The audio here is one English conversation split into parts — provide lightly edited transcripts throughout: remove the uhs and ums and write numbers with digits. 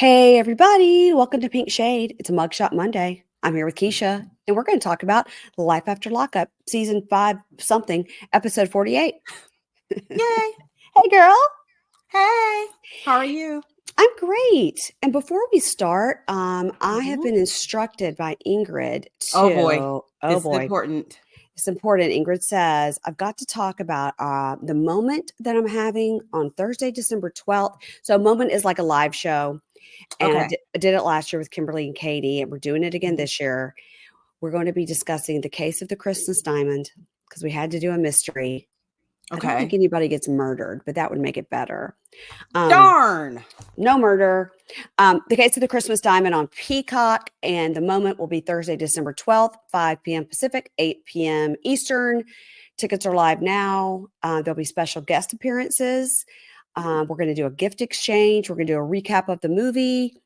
Hey, everybody. Welcome to Pink Shade. It's a Mugshot Monday. I'm here with Keisha, and we're going to talk about Life After Lockup, season 5 something, episode 48. Yay. Hey, girl. Hey, how are you? I'm great. And before we start, I have been instructed by Ingrid to... Oh, boy. It's boy. important. It's important. Ingrid says, I've got to talk about the moment that I'm having on Thursday, December 12th. So Moment is like a live show. And Okay. I did it last year with Kimberly and Katie, and we're doing it again this year. We're going to be discussing the case of the Christmas diamond because we had to do a mystery. I don't think Okay. anybody gets murdered, but that would make it better. Darn. No murder. The case of the Christmas diamond on Peacock, and the moment will be Thursday, December 12th, 5 p.m. Pacific, 8 p.m. Eastern. Tickets are live now. There'll be special guest appearances. We're going to do a gift exchange. We're going to do a recap of the movie.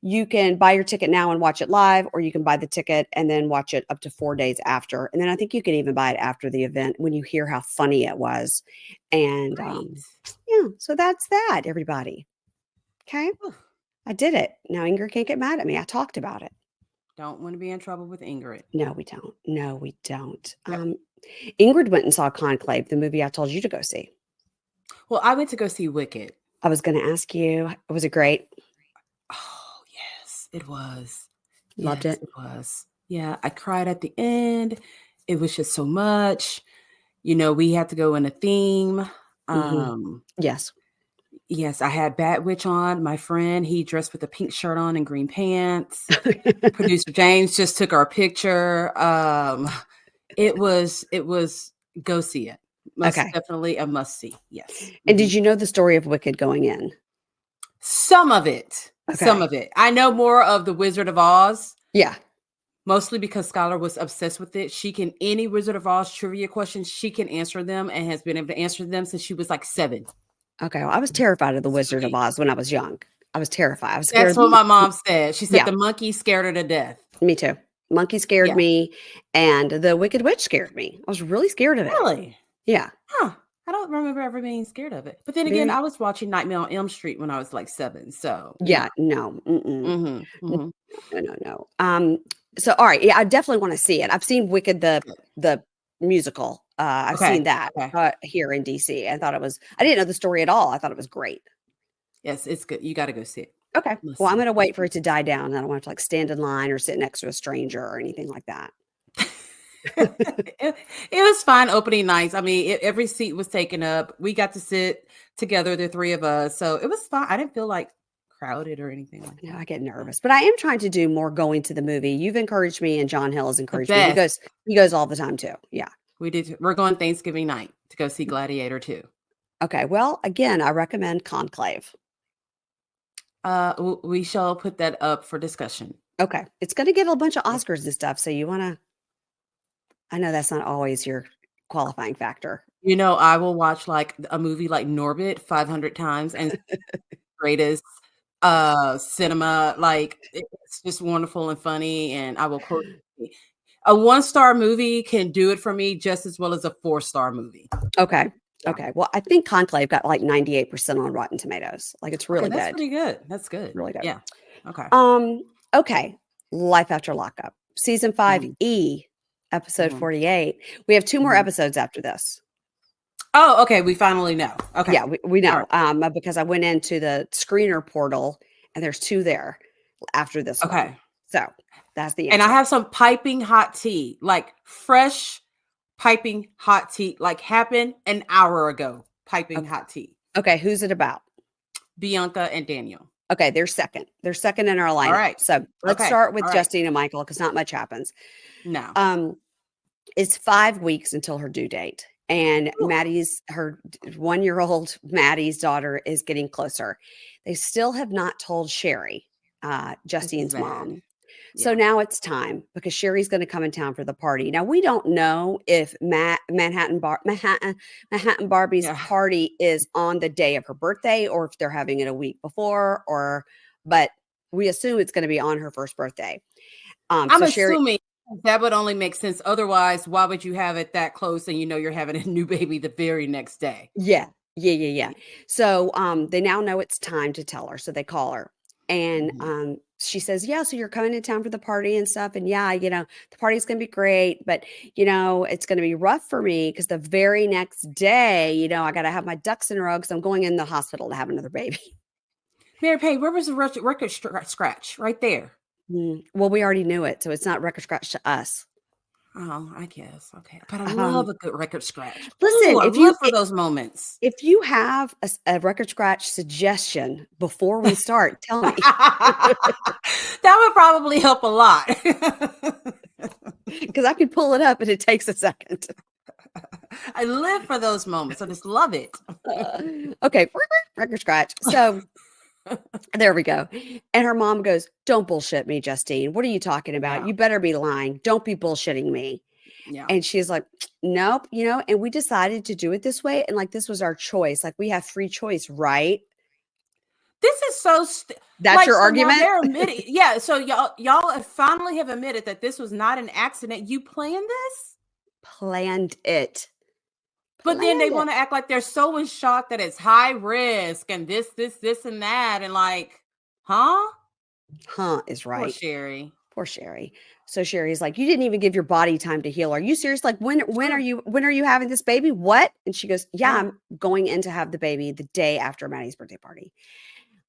You can buy your ticket now and watch it live, or you can buy the ticket and then watch it up to 4 days after. And then I think you can even buy it after the event when you hear how funny it was. And yeah, so that's that, everybody. Okay. I did it. Now Ingrid can't get mad at me. I talked about it. Don't want to be in trouble with Ingrid. No, we don't. No, we don't. Yep. Ingrid went and saw Conclave, the movie I told you to go see. Well, I went to go see Wicked. I was going to ask you, was it great? Oh, yes, it was. Loved Yes, it? it was. Yeah, I cried at the end. It was just so much. You know, we had to go in a theme. Yes. Yes, I had Bat Witch on. My friend, he dressed with a pink shirt on and green pants. Producer James just took our picture. It was go see it. Definitely a must see. Yes. And did you know the story of Wicked going in? Some of it. Okay. Some of it. I know more of the Wizard of Oz. Yeah. Mostly because Skylar was obsessed with it. Any Wizard of Oz trivia questions, she can answer them and has been able to answer them since she was like 7. Okay. Well, I was terrified of the Wizard of Oz when I was young. I was terrified. I was scared. That's what my mom said. She said Yeah. the monkey scared her to death. Me too. Monkey scared me, and the Wicked Witch scared me. I was really scared of it. Really? Yeah. Huh. I don't remember ever being scared of it. But then again, I was watching Nightmare on Elm Street when I was like 7. So yeah, no. Mm-hmm. No. So all right, yeah, I definitely want to see it. I've seen Wicked the musical. I've seen that here in DC. I didn't know the story at all. I thought it was great. Yes, it's good. You got to go see it. Okay. Well, I'm going to wait for it to die down. I don't want to like stand in line or sit next to a stranger or anything like that. It was fine opening nights. I mean, every seat was taken up. We got to sit together, the 3 of us. So it was fine. I didn't feel like crowded or anything like that. Yeah, I get nervous, but I am trying to do more going to the movie. You've encouraged me, and John Hill has encouraged me. He goes all the time too. Yeah. We did. We're going Thanksgiving night to go see Gladiator 2. Okay. Well, again, I recommend Conclave. We shall put that up for discussion. Okay. It's going to get a bunch of Oscars and stuff. So you want to, I know that's not always your qualifying factor. You know, I will watch like a movie like Norbit 500 times and greatest cinema. Like it's just wonderful and funny. And I will quote a 1-star movie can do it for me just as well as a 4-star movie. Okay. Yeah. Okay. Well, I think Conclave got like 98% on Rotten Tomatoes. Like it's really good. That's pretty good. That's good. Really good. Yeah. Okay. Okay. Life After Lockup, season 5E, episode 48. We have 2 more episodes after this. Oh, okay. We finally know. Okay. Yeah, we know. Right. Because I went into the screener portal and there's 2 there after this one. Okay. So that's the answer. And I have some piping hot tea, like fresh piping hot tea, like happened an hour ago. Piping hot tea. Okay, who's it about? Bianca and Daniel. Okay, they're second. They're second in our lineup. All right. So let's start with Justine and Michael because not much happens. No. It's 5 weeks until her due date. And her 1-year-old Maddie's daughter is getting closer. They still have not told Sherry, Justine's mom. So now it's time because Sherry's going to come in town for the party. Now we don't know if Manhattan Barbie's party is on the day of her birthday or if they're having it a week before, but we assume it's going to be on her first birthday. I'm assuming that would only make sense. Otherwise, why would you have it that close and you know you're having a new baby the very next day? Yeah. So they now know it's time to tell her. So they call her. And she says, yeah, so you're coming to town for the party and stuff. And yeah, the party's going to be great, but it's going to be rough for me because the very next day, I got to have my ducks in a row because I'm going in the hospital to have another baby. Mary Payne, where was the record scratch? Right there. Well, we already knew it, so it's not record scratch to us. Oh, I guess. Okay. But I love a good record scratch. Listen, I love for those moments. If you have a record scratch suggestion before we start, tell me. That would probably help a lot. Because I can pull it up and it takes a second. I live for those moments. I just love it. Okay. Record scratch. So there we go. And her mom goes, don't bullshit me, Justine. What are you talking about? Yeah. You better be lying. Don't be bullshitting me. Yeah. And she's like, nope, and we decided to do it this way. And like, this was our choice. Like, we have free choice, right? This is so that's your argument. They're admitting, yeah. So y'all finally have admitted that this was not an accident. You planned this? Planned it. But then they want to act like they're so in shock that it's high risk and this, and that. And like, huh? Huh is right. Poor Sherry. So Sherry's like, you didn't even give your body time to heal. Are you serious? Like, when are you having this baby? What? And she goes, yeah, I'm going in to have the baby the day after Maddie's birthday party.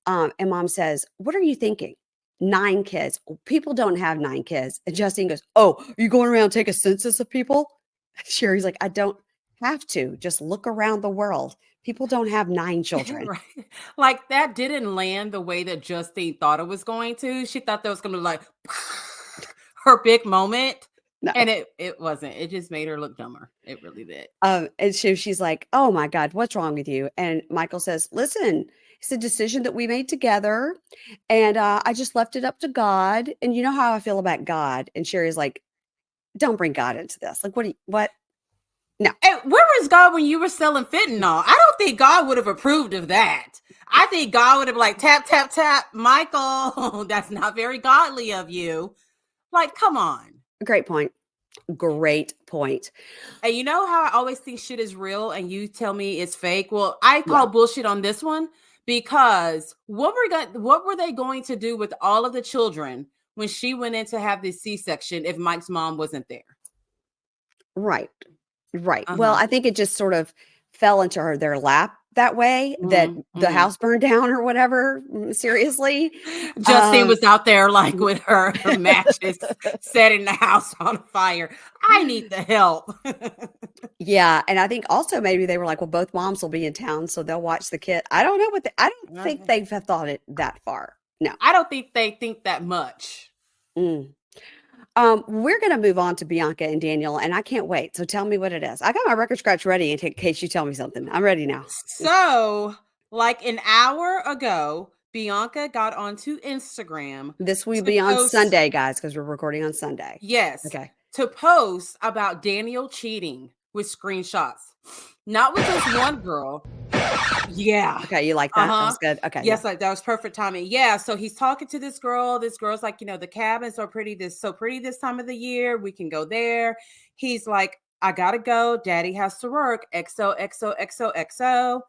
And mom says, what are you thinking? 9 kids. People don't have 9 kids. And Justine goes, oh, are you going around take a census of people? Sherry's like, I don't have to. Just look around the world. People don't have 9 children. Right. Like, that didn't land the way that Justine thought it was going to. She thought that was going to be like her big moment. No. And it wasn't. It just made her look dumber. It really did. And so she's like, oh my God, what's wrong with you? And Michael says, listen, it's a decision that we made together. And I just left it up to God. And you know how I feel about God. And Sherry's like, don't bring God into this. Like, what? No. Hey, where was God when you were selling fentanyl? I don't think God would have approved of that. I think God would have like, tap, tap, tap. Michael, that's not very godly of you. Like, come on. Great point. And you know how I always think shit is real and you tell me it's fake? Well, I call bullshit on this one because what were they going to do with all of the children when she went in to have this C-section if Mike's mom wasn't there? Right. Well, I think it just sort of fell into their lap that way, that the house burned down or whatever. Seriously. Justine was out there like with her matches setting the house on fire. I need the help. Yeah. And I think also maybe they were like, well, both moms will be in town, so they'll watch the kid. I don't know I don't think they've thought it that far. No. I don't think they think that much. We're going to move on to Bianca and Daniel, and I can't wait. So tell me what it is. I got my record scratch ready in case you tell me something. I'm ready now. So, like an hour ago, Bianca got onto Instagram. This will be on Sunday, guys, because we're recording on Sunday. Yes. Okay. To post about Daniel cheating with screenshots. Not with just one girl. Yeah. Okay, you like that? That was good. Okay. Yes, that was perfect timing. Yeah. So he's talking to this girl. This girl's like, the cabin's so pretty this time of the year. We can go there. He's like, I gotta go. Daddy has to work. XOXOXOXO.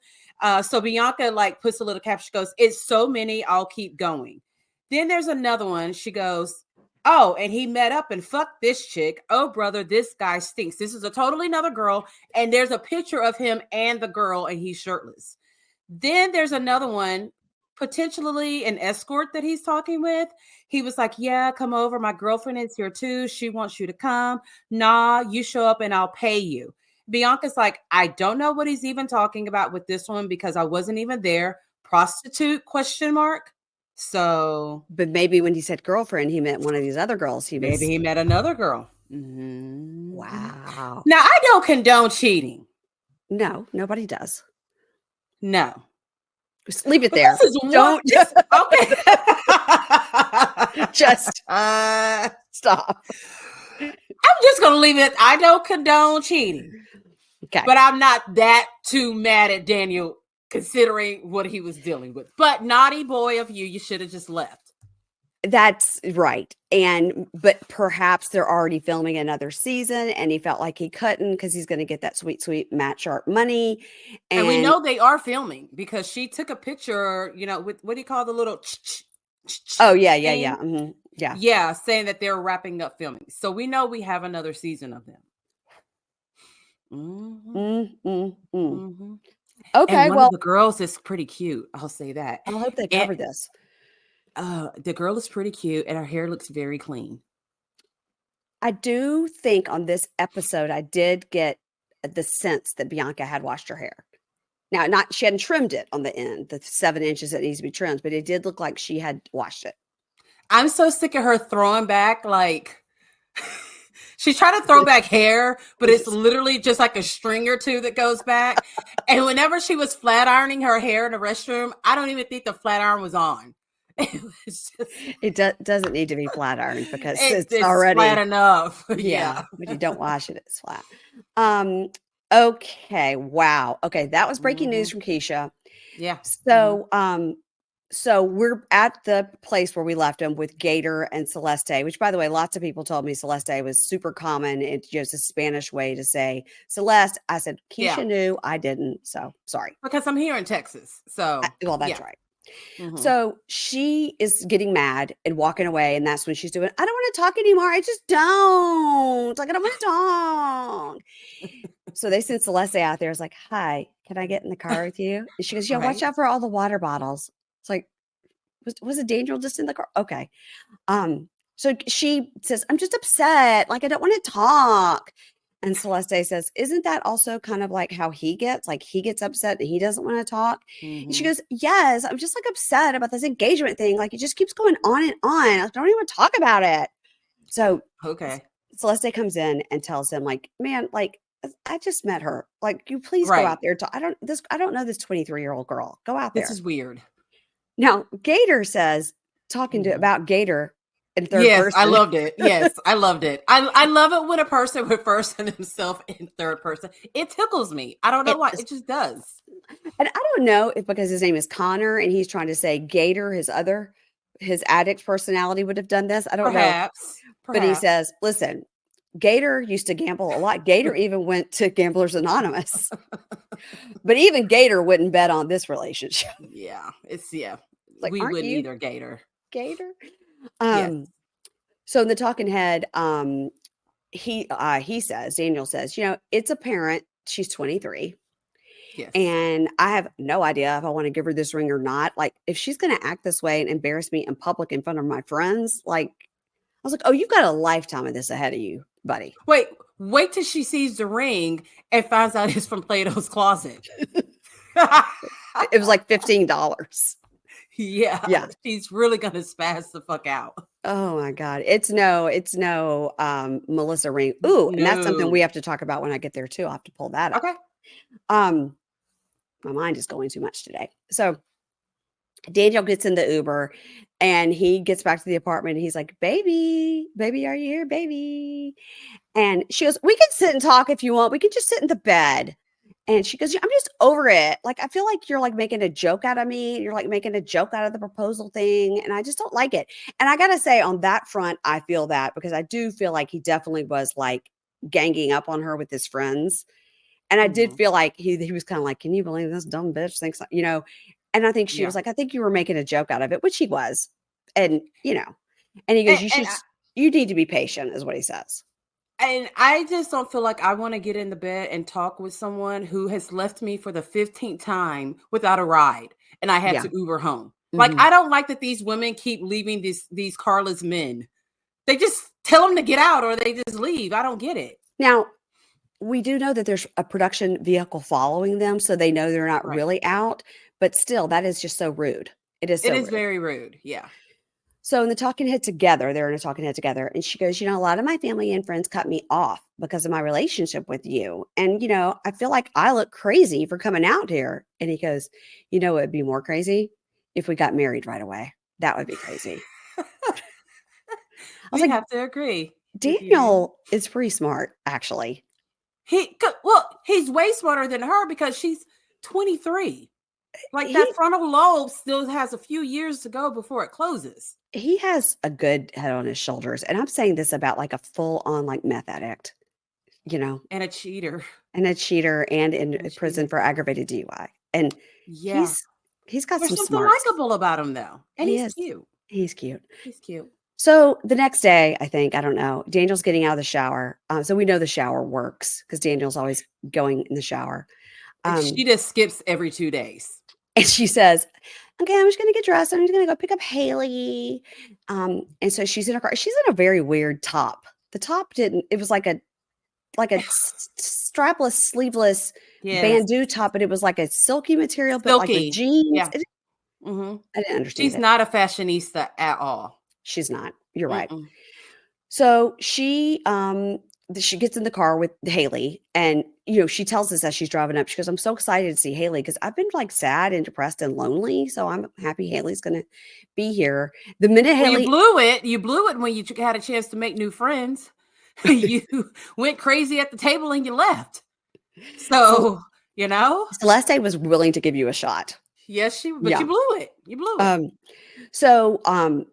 So Bianca like puts a little caption. She goes, it's so many, I'll keep going. Then there's another one. She goes, oh, and he met up and fucked this chick. Oh, brother, this guy stinks. This is a totally another girl. And there's a picture of him and the girl, and he's shirtless. Then there's another one, potentially an escort that he's talking with. He was like, yeah, come over. My girlfriend is here too. She wants you to come. Nah, you show up and I'll pay you. Bianca's like, I don't know what he's even talking about with this one because I wasn't even there. Prostitute, ? So, but maybe when he said girlfriend, he meant one of these other girls. He met another girl. Wow. Now, I don't condone cheating. No, nobody does. No. Just leave it there. Don't just okay. Just stop. I'm just gonna leave it. I don't condone cheating. Okay. But I'm not that too mad at Daniel considering what he was dealing with. But naughty boy of you should have just left. That's right. But perhaps they're already filming another season and he felt like he couldn't because he's going to get that sweet, sweet Matt Sharp money. And we know they are filming because she took a picture, with what do you call the little Oh, yeah. Saying, Yeah. yeah, saying that they're wrapping up filming. So we know we have another season of them. Mhm, Mm, mm, mm. mhm. And Okay, one of well, the girls is pretty cute, I'll say that. I hope they And, cover this. the girl is pretty cute, and her hair looks very clean. I do think on this episode, I did get the sense that Bianca had washed her hair. Now, not she hadn't trimmed it on the end, the 7 inches that needs to be trimmed, but it did look like she had washed it. I'm so sick of her throwing back, like she's trying to throw back hair, but it's literally just like a string or two that goes back. And whenever she was flat ironing her hair in the restroom, I don't even think the flat iron was on. It was just, It doesn't need to be flat ironed because it's it's flat already enough. yeah, Yeah. when you don't wash it, it's flat. Um, okay, wow. Okay, that was breaking Hmm. news from Keisha. Yeah. Hmm. So we're at the place where we left him with Gator and Celeste, which by the way, lots of people told me Celeste was super common. It's just a Spanish way to say Celeste. I said Yeah. Keisha knew, I didn't. So sorry. Because I'm here in Texas. So, Well, that's yeah. right. Hmm. So she is getting mad and walking away, and that's when she's doing, I don't want to talk anymore. I just don't. Like, I don't want to talk. So they sent Celeste out there. It's like, hi, can I get in the car with you? And she goes, yeah, watch Right. out for all the water bottles. It's like, was it Daniel just in the car? Okay. So she says, I'm just upset. Like, I don't want to talk. And Celeste says, isn't that also kind of like how he gets? Like, he gets upset and he doesn't want to talk. And she Hmm. goes, yes, I'm just like upset about this engagement thing. Like, it just keeps going on and on. I don't even want to talk about it. So Okay. Celeste comes in and tells him, like, man, like, I just met her. Like, you please go out Right. there. I don't know this 23-year-old girl. Go out This there. is weird. Now, Gator says, talking to Hmm. about Gator in third Yes, I person. loved it. Yes, I loved it. I love it when a person refers to himself in third person. It tickles me. I don't know It why. is, It just does. and I don't know if because his name is Connor and he's trying to say Gator, his addict personality would have done this. I don't know. Perhaps. But he Perhaps. says, listen, Gator used to gamble a lot. Gator even went to Gamblers Anonymous. But even Gator wouldn't bet on this relationship. Yeah. Yeah. It's like, We aren't wouldn't you either, Gator. Gator? Yes. So in the talking head, he says, Daniel says, it's apparent she's 23. Yes. And I have no idea if I want to give her this ring or not. Like, if she's going to act this way and embarrass me in public in front of my friends, like, I was like, oh, you've got a lifetime of this ahead of you, buddy. Wait till she sees the ring and finds out it's from Plato's closet. It was like $15. Yeah. Yeah. She's really gonna spaz the fuck out. Oh my God. It's no Melissa ring. Ooh, and that's something we No. have to talk about when I get there too. I'll have to pull that up. Okay. Um, my mind is going too much today. So Daniel gets in the Uber and he gets back to the apartment and he's like, baby, are you here, baby? And she goes, we can sit and talk if you want. We can just sit in the bed. And she goes, yeah, I'm just over it. Like, I feel like you're like making a joke out of me. You're like making a joke out of the proposal thing. And I just don't like it. And I got to say, on that front, I feel that because I do feel like he definitely was like ganging up on her with his friends. And I did Mhm. feel like he was kind of like, can you believe this dumb bitch thinks, and I think she Yeah. was like, I think you were making a joke out of it, which he was. And, and he goes, And you need to be patient is what he says. I just don't feel like I want to get in the bed and talk with someone who has left me for the 15th time without a ride and I had Yeah. to Uber home. Like, Mhm. I don't like that these women keep leaving these carless men. They just tell them to get out or they just leave. I don't get it. Now, we do know that there's a production vehicle following them, so they know they're not Right. really out, but still, that is just so rude. It is It so is rude. very rude. Yeah. So in the talking head together, they're in a talking head together, and she goes, a lot of my family and friends cut me off because of my relationship with you. And, I feel like I look crazy for coming out here. And he goes, it would be more crazy if we got married right away. That would be crazy. I was We like, have to agree with you. Daniel is pretty smart, actually. He's way smarter than her because she's 23. Like, He that frontal lobe still has a few years to go before it closes. he has a good head on his shoulders. And I'm saying this about like a full on like meth addict, you know, And a cheater. and a cheater and in And a prison cheater. for aggravated DUI. And Yeah. he's got There's some something smarts. likable about him though. And He he's is. cute. He's cute. He's cute. So the next day, I think, I don't know, Daniel's getting out of the shower. So we know the shower works because Daniel's always going in the shower. She just skips every 2 days. And she says, okay, I'm just going to get dressed. I'm just going to go pick up Haley. And so she's in her car. She's in a very weird top. The top it was like a strapless, sleeveless bandeau top, but it was like a silky material, but like with jeans. Yeah. I didn't understand. She's not a fashionista at all. She's not. You're right. So she gets in the car with Haley, and she tells us as she's driving up, she goes, I'm so excited to see Haley because I've been like sad and depressed and lonely. So I'm happy Haley's gonna be here. The minute Haley you blew it when you had a chance to make new friends. You went crazy at the table and you left. So Celeste was willing to give you a shot. Yes, you blew it. You blew it. So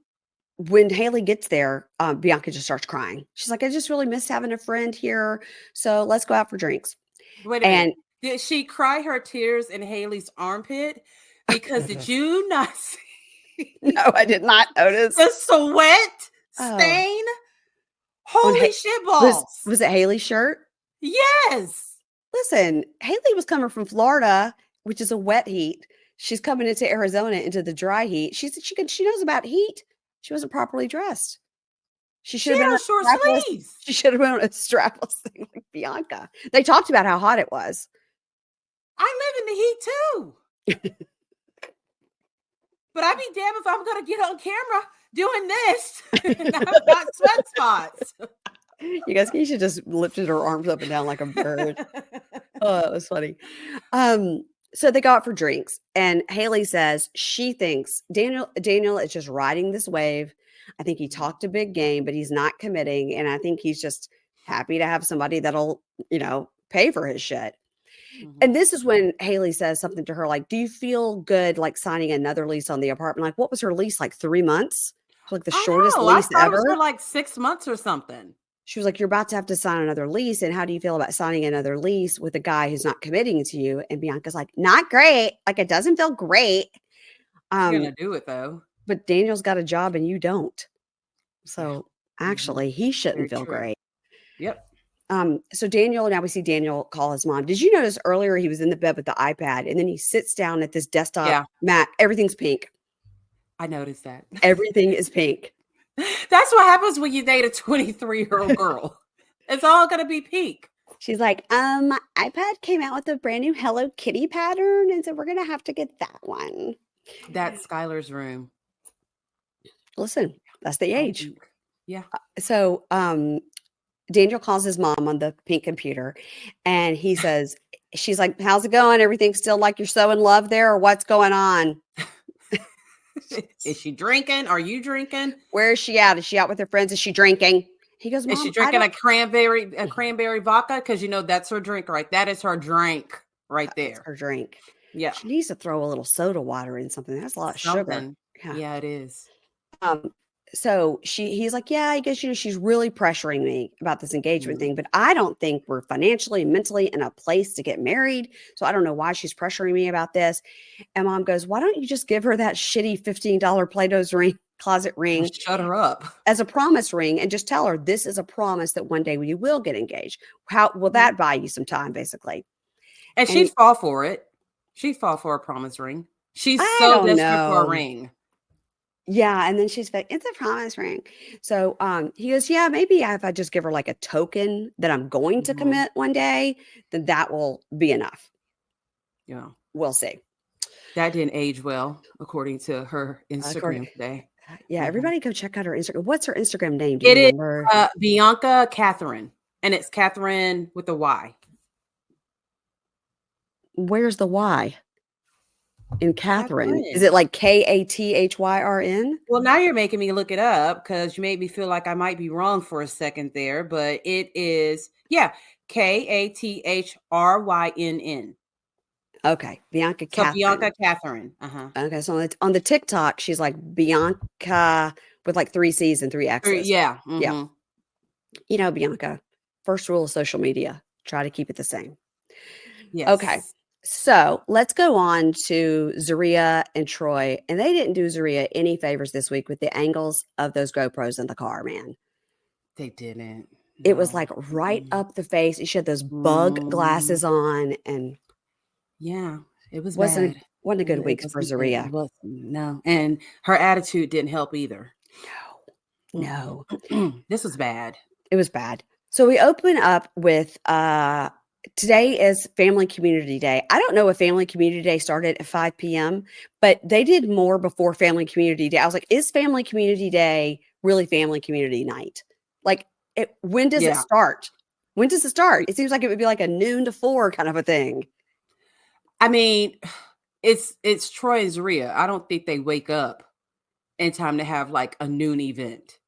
when Haley gets there, Bianca just starts crying. She's like, I just really miss having a friend here. So let's go out for drinks. Wait a minute. Did she cry her tears in Haley's armpit? Because did you not see? No, I did not notice. The sweat stain? Holy shit balls. Was it Haley's shirt? Yes. Listen, Haley was coming from Florida, which is a wet heat. She's coming into Arizona into the dry heat. She knows about heat. She wasn't properly dressed. She should have been short sleeves. She should have been a strapless thing like Bianca. They talked about how hot it was. I live in the heat too. But I'd be damned if I'm going to get on camera doing this and I've got sweat spots. You guys, Keisha just lifted her arms up and down like a bird. Oh, that was funny. So they go out for drinks, and Haley says she thinks Daniel is just riding this wave. I think he talked a big game, but he's not committing. And I think he's just happy to have somebody that'll, pay for his shit. And this is when Haley says something to her like, do you feel good like signing another lease on the apartment? Like, what was her lease? Like 3 months? Like the shortest lease ever? It was for like 6 months or something. She was like, you're about to have to sign another lease. And how do you feel about signing another lease with a guy who's not committing to you? And Bianca's like, not great. Like, it doesn't feel great. You're going to do it though. But Daniel's got a job and you don't. So actually he shouldn't feel great. Yep. So now we see Daniel call his mom. Did you notice earlier he was in the bed with the iPad and then he sits down at this desktop Mac? Everything's pink. I noticed that. Everything is pink. That's what happens when you date a 23-year-old girl. It's all going to be pink. She's like, my iPad came out with a brand new Hello Kitty pattern. And so we're going to have to get that one. That's Skylar's room. Listen, that's the age. Yeah. So, Daniel calls his mom on the pink computer and he says, she's like, how's it going? Everything's still like you're so in love there, or what's going on? Is she drinking? Are you drinking? Where is she at? Is she out with her friends? Is she drinking? He goes, Mom, is she drinking a cranberry vodka? Because that's her drink, right? That is her drink right there. That's her drink. Yeah. She needs to throw a little soda water in something. That's a lot of sugar. Yeah, it is. So he's like, yeah, I guess, she's really pressuring me about this engagement thing, but I don't think we're financially and mentally in a place to get married. So I don't know why she's pressuring me about this. And Mom goes, why don't you just give her that shitty $15 Play-Doh's closet ring? Shut her up. As a promise ring, and just tell her this is a promise that one day we will get engaged. How will that buy you some time, basically? And she'd fall for it. She'd fall for a promise ring. She's so desperate for a ring. Yeah. And then she's like, it's a promise ring. So he goes, yeah, maybe if I just give her like a token that I'm going to commit one day, then that will be enough. Yeah. We'll see. That didn't age well, according to her Instagram today. Yeah. Everybody go check out her Instagram. What's her Instagram name? Do you remember? Is Bianca Catherine. And it's Catherine with a Y. Where's the Y? In Catherine. Is it like Kathryn? Well, now you're making me look it up because you made me feel like I might be wrong for a second there, but it is, Kathryn. Okay. Bianca Catherine. So Bianca Catherine. Okay. So on the TikTok, she's like Bianca with like 3 C's and 3 X's. Yeah. Yeah. Bianca, first rule of social media, try to keep it the same. Yes. Okay. So let's go on to Zeruiah and Troy. And they didn't do Zeruiah any favors this week with the angles of those GoPros in the car, man. They didn't. It was No. like right up the face. She had those bug Mm, glasses on and yeah, it was wasn't bad. wasn't a good It week for wasn't good. It Zeruiah. wasn't. No. And her attitude didn't help either. No. This was bad. It was bad. So we open up with today is Family Community Day. I don't know if Family Community Day started at 5 p.m., but they did more before Family Community Day. I was like, is Family Community Day really Family Community Night? Like, when does it Yeah. start? When does it start? It seems like it would be like a noon to 4 kind of a thing. I mean, it's Troy and Zeruiah. I don't think they wake up in time to have like a noon event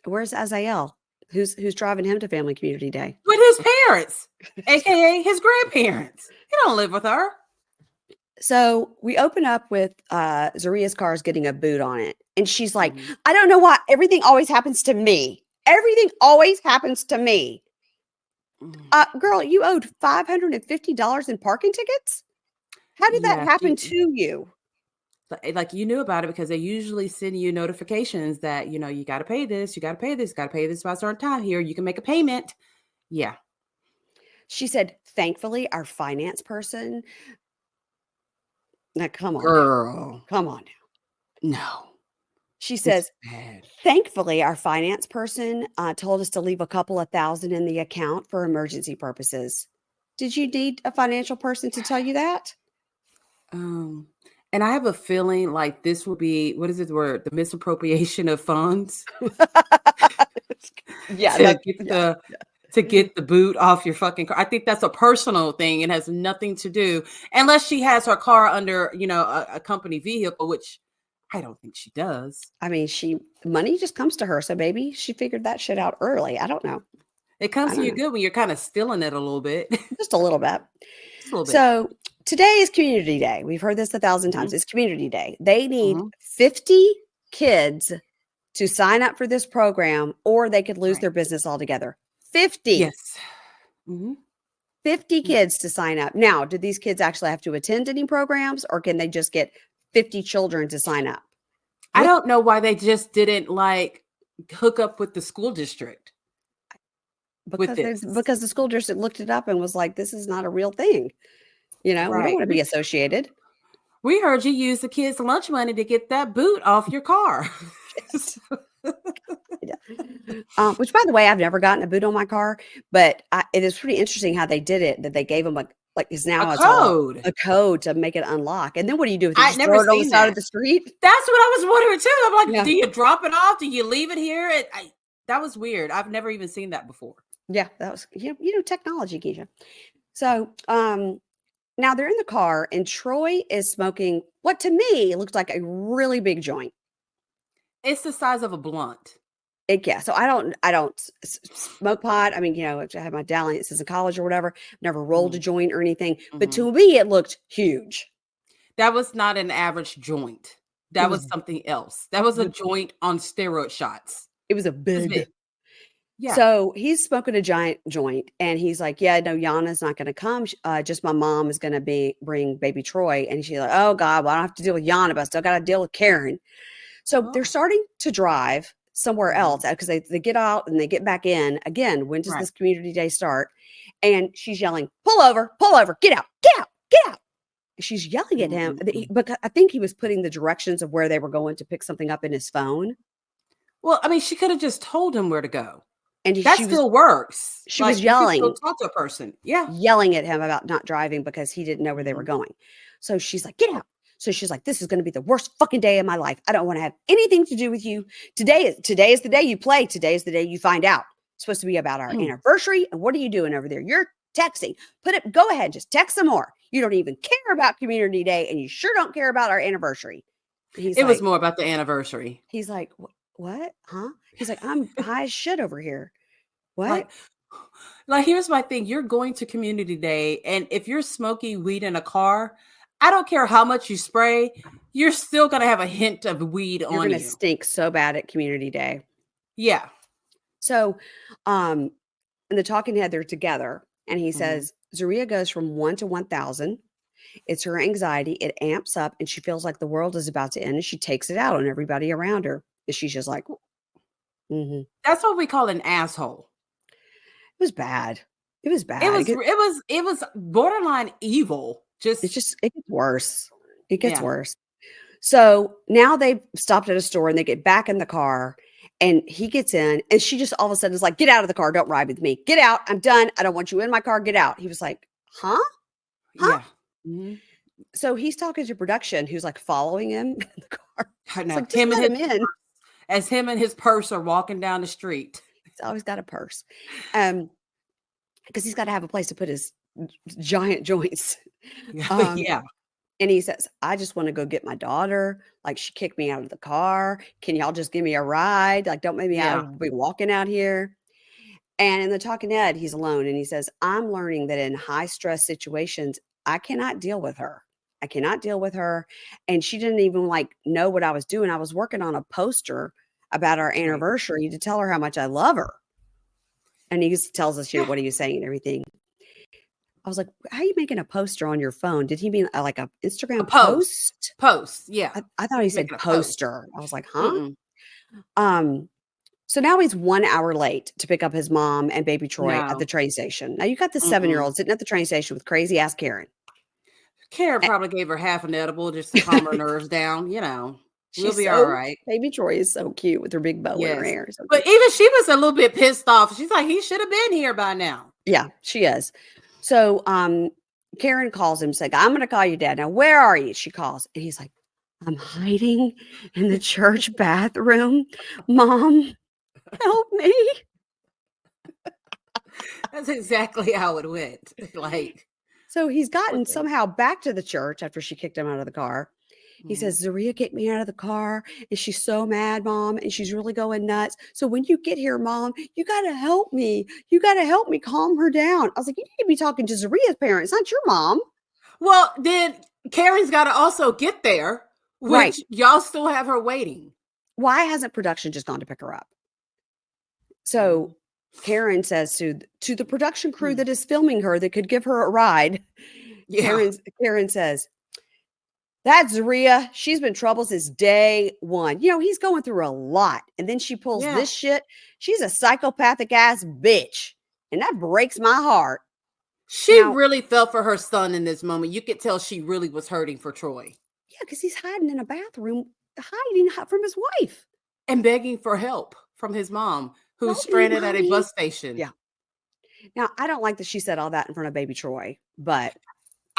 Where's Azael? Who's driving him to Family Community Day? with his parents, aka his grandparents. He don't live with her. So we open up with Zeruiah's car's getting a boot on it. And she's like, Mhm. I don't know why everything always happens to me. Everything always happens to me. Girl, you owed $550 in parking tickets? How did that Yeah, happen to you? like you knew about it because they usually send you notifications that you got to pay this, you got to pay this, got to pay this by a certain time. Here, you can make a payment. Yeah, She said, thankfully, our finance person. Now, come on now. girl, Come on now. no, She this is says, bad. thankfully, our finance person told us to leave a couple of thousand in the account for emergency purposes. Did you need a financial person to tell you that? And I have a feeling like this will be, what is the word? The misappropriation of funds Yeah, to that's get yeah. the to get the boot off your fucking car. I think that's a personal thing. It has nothing to do unless she has her car under, a company vehicle, which I don't think she does. I mean, money just comes to her, so maybe she figured that shit out early. I don't know. It I comes to don't you know. good when you're kind of stealing it a little bit. Just a little bit. Just a little bit. So today is Community Day. We've heard this 1,000 times. Mhm, It's Community Day. They need mhm. 50 kids to sign up for this program, or they could lose Right. their business altogether. 50. Yes. Mhm. 50 Mm. kids to sign up. Now, do these kids actually have to attend any programs, or can they just get 50 children to sign up? I With don't know why they just didn't like hook up with the school district with this. because the school district looked it up and was like, this is not a real thing. We don't Right. want to be associated. We heard you use the kids' lunch money to get that boot off your car. Yeah. Which, by the way, I've never gotten a boot on my car, but it is pretty interesting how they did it. That they gave them because A now it's all code. a code to make it unlock. And then what do you do with it? I'd Just never throw it on the seen side of that. the street? That's what I was wondering too. I'm like, Yeah, do you drop it off? Do you leave it here? That was weird. I've never even seen that before. yeah, that was technology, Keisha. So now they're in the car, and Troy is smoking what to me looks like a really big joint. It's the size of a blunt. Yeah, so I don't smoke pot. I mean, I had my dalliance since in college or whatever. Never rolled a Mhm, joint or anything, but mhm. to me, it looked huge. That was not an average joint. It That was was something else. That was a the joint on steroid shots. it was a It was big. big. Yeah. So he's smoking a giant joint, and he's like, "Yeah, no, Yana's not going to come. Just my mom is going to bring baby Troy." And she's like, "Oh God, well, I don't have to deal with Yana, but I still got to deal with Karen." So they're Oh. starting to drive somewhere Mhm. else because they get out and they get back in again. When does Right. this community day start? And she's yelling, pull over, get out, get out, get out. She's yelling at him Mm-mm-mm. because I think he was putting the directions of where they were going to pick something up in his phone. Well, I mean, she could have just told him where to go. And That still works. she was Like, you can still yelling talk to a person. Yeah. yelling at him about not driving because he didn't know where they were Mhm. going. So she's like, get out. So she's like, this is going to be the worst fucking day of my life. I don't want to have anything to do with you. Today is the day you play. Today is the day you find out. It's supposed to be about our anniversary. And what are you doing over there? You're texting. Go ahead, just text some more. You don't even care about community day, and you sure don't care about our anniversary. And It was more about the anniversary. he's like, what? Huh? He's like, I'm high as shit over here. What? Like, here's my thing. You're going to community day, and if you're smoking weed in a car, I don't care how much you spray, you're still gonna have a hint of weed You're on going to you. stink so bad at community day. Yeah. So, in the talking head, they're together, and he Mhm. says Zeruiah goes from 1 to 1,000. It's her anxiety. It amps up and she feels like the world is about to end and she takes it out on everybody around her. And she's just like, it That's what we call an asshole. was bad. It was bad. It was borderline evil. It gets worse. It gets Yeah. worse. So now they've stopped at a store and they get back in the car and he gets in and she just all of a sudden is like, get out of the car. Don't ride with me. Get out. I'm done. I don't want you in my car. Get out. He was like, huh? Yeah. Mm-hmm. So he's talking to production who's like following him in the car. I know. Like, him and him in. As him and his purse are walking down the street. He's always got a purse. Because he's got to have a place to put his giant joints. Yeah. And he says, I just want to go get my daughter. Like, she kicked me out of the car. Can y'all just give me a ride? Like, don't make me be walking out here. And in the talking head, he's alone. And he says, I'm learning that in high stress situations, I cannot deal with her. I cannot deal with her. And she didn't even like know what I was doing. I was working on a poster about our anniversary to tell her how much I love her. And he tells us, what are you saying and everything. I was like, how are you making a poster on your phone? Did he mean like a Instagram post? Post, yeah. I thought he said poster. I was like, huh? So now he's 1 hour late to pick up his mom and baby Troy at the train station. Now you got the 7-year-old sitting at the train station with crazy ass Karen. Karen probably gave her half an edible just to calm her nerves down. We'll be all right. Baby Troy is so cute with her big bow in her hair. So but even she was a little bit pissed off. She's like, he should have been here by now. Yeah, she is. So Karen calls him, saying, I'm going to call your dad. Now, where are you? She calls. And he's like, I'm hiding in the church bathroom. Mom, help me. That's exactly how it went. So he's gotten somehow back to the church after she kicked him out of the car. He says, Zeruiah kicked me out of the car and she's so mad, Mom, and she's really going nuts. So when you get here, Mom, you got to help me. You got to help me calm her down. I was like, you need to be talking to Zeruiah's parents, not your mom. Well, then Karen's got to also get there, which y'all still have her waiting. Why hasn't production just gone to pick her up? So Karen says to the production crew that is filming her that could give her a ride. Yeah. Karen says, that's Zeruiah. She's been trouble since day one. He's going through a lot. And then she pulls this shit. She's a psychopathic ass bitch. And that breaks my heart. She really felt for her son in this moment. You could tell she really was hurting for Troy. Yeah, because he's hiding in a bathroom, hiding from his wife. And begging for help from his mom, who's stranded at a bus station. Yeah. Now, I don't like that she said all that in front of baby Troy, but...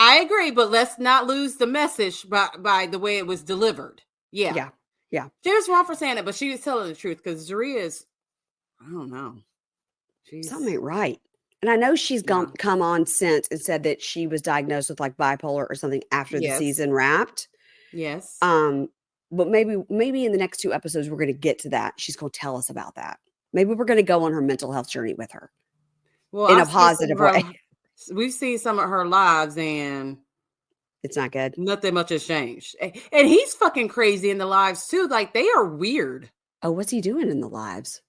I agree, but let's not lose the message by the way it was delivered. Yeah. She was wrong for saying it, but she was telling the truth because Zeruiah is, I don't know. Something ain't right. And I know she's come on since and said that she was diagnosed with like bipolar or something after the season wrapped. Yes. But maybe in the next 2 episodes, we're going to get to that. She's going to tell us about that. Maybe we're going to go on her mental health journey with her in a positive way. We've seen some of her lives and it's not good. Nothing much has changed. And he's fucking crazy in the lives too. Like they are weird. Oh, what's he doing in the lives?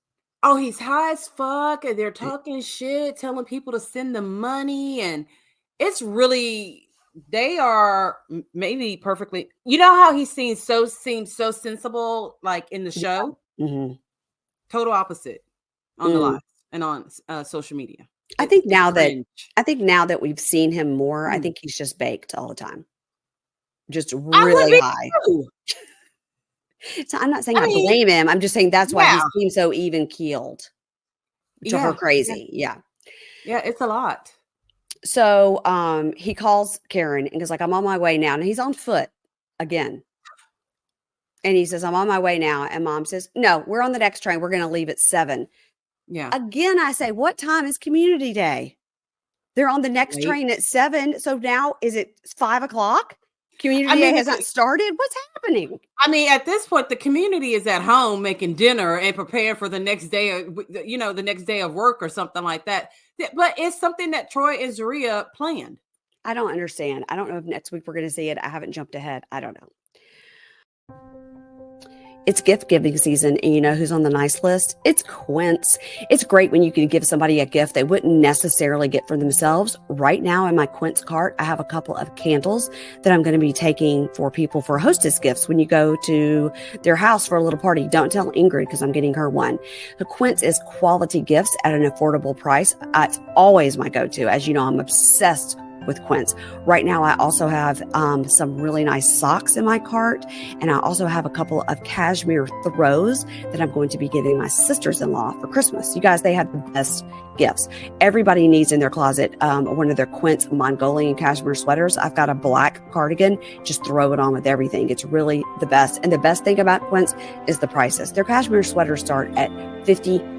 Oh, he's high as fuck and they're talking shit, telling people to send them money. And it's really, they are maybe perfectly, you know how he seems so sensible, like in the show? Mm-hmm. Total opposite on the lives and on social media. I think now that we've seen him more, I think he's just baked all the time. Just really high. So I'm not saying I blame him. I'm just saying that's why he seems so even keeled to her crazy. Yeah, it's a lot. So he calls Karen and goes like, I'm on my way now. And he's on foot again. And he says, I'm on my way now. And Mom says, no, we're on the next train. We're going to leave at 7. Yeah. Again, I say, what time is community day? They're on the next train at 7. So now is it 5 o'clock? Community day has not started. What's happening? I mean, at this point, the community is at home making dinner and preparing for the next day, the next day of work or something like that. But it's something that Troy and Zeruiah planned. I don't understand. I don't know if next week we're going to see it. I haven't jumped ahead. I don't know. It's gift giving season, and you know who's on the nice list? It's Quince. It's great when you can give somebody a gift they wouldn't necessarily get for themselves. Right now in my Quince cart, I have a couple of candles that I'm going to be taking for people for hostess gifts when you go to their house for a little party. Don't tell Ingrid because I'm getting her one. The Quince is quality gifts at an affordable price. It's always my go-to. As you know, I'm obsessed with Quince. Right now, I also have some really nice socks in my cart, and I also have a couple of cashmere throws that I'm going to be giving my sisters-in-law for Christmas. You guys, they have the best gifts. Everybody needs in their closet one of their Quince Mongolian cashmere sweaters. I've got a black cardigan. Just throw it on with everything. It's really the best. And the best thing about Quince is the prices. Their cashmere sweaters start at $50.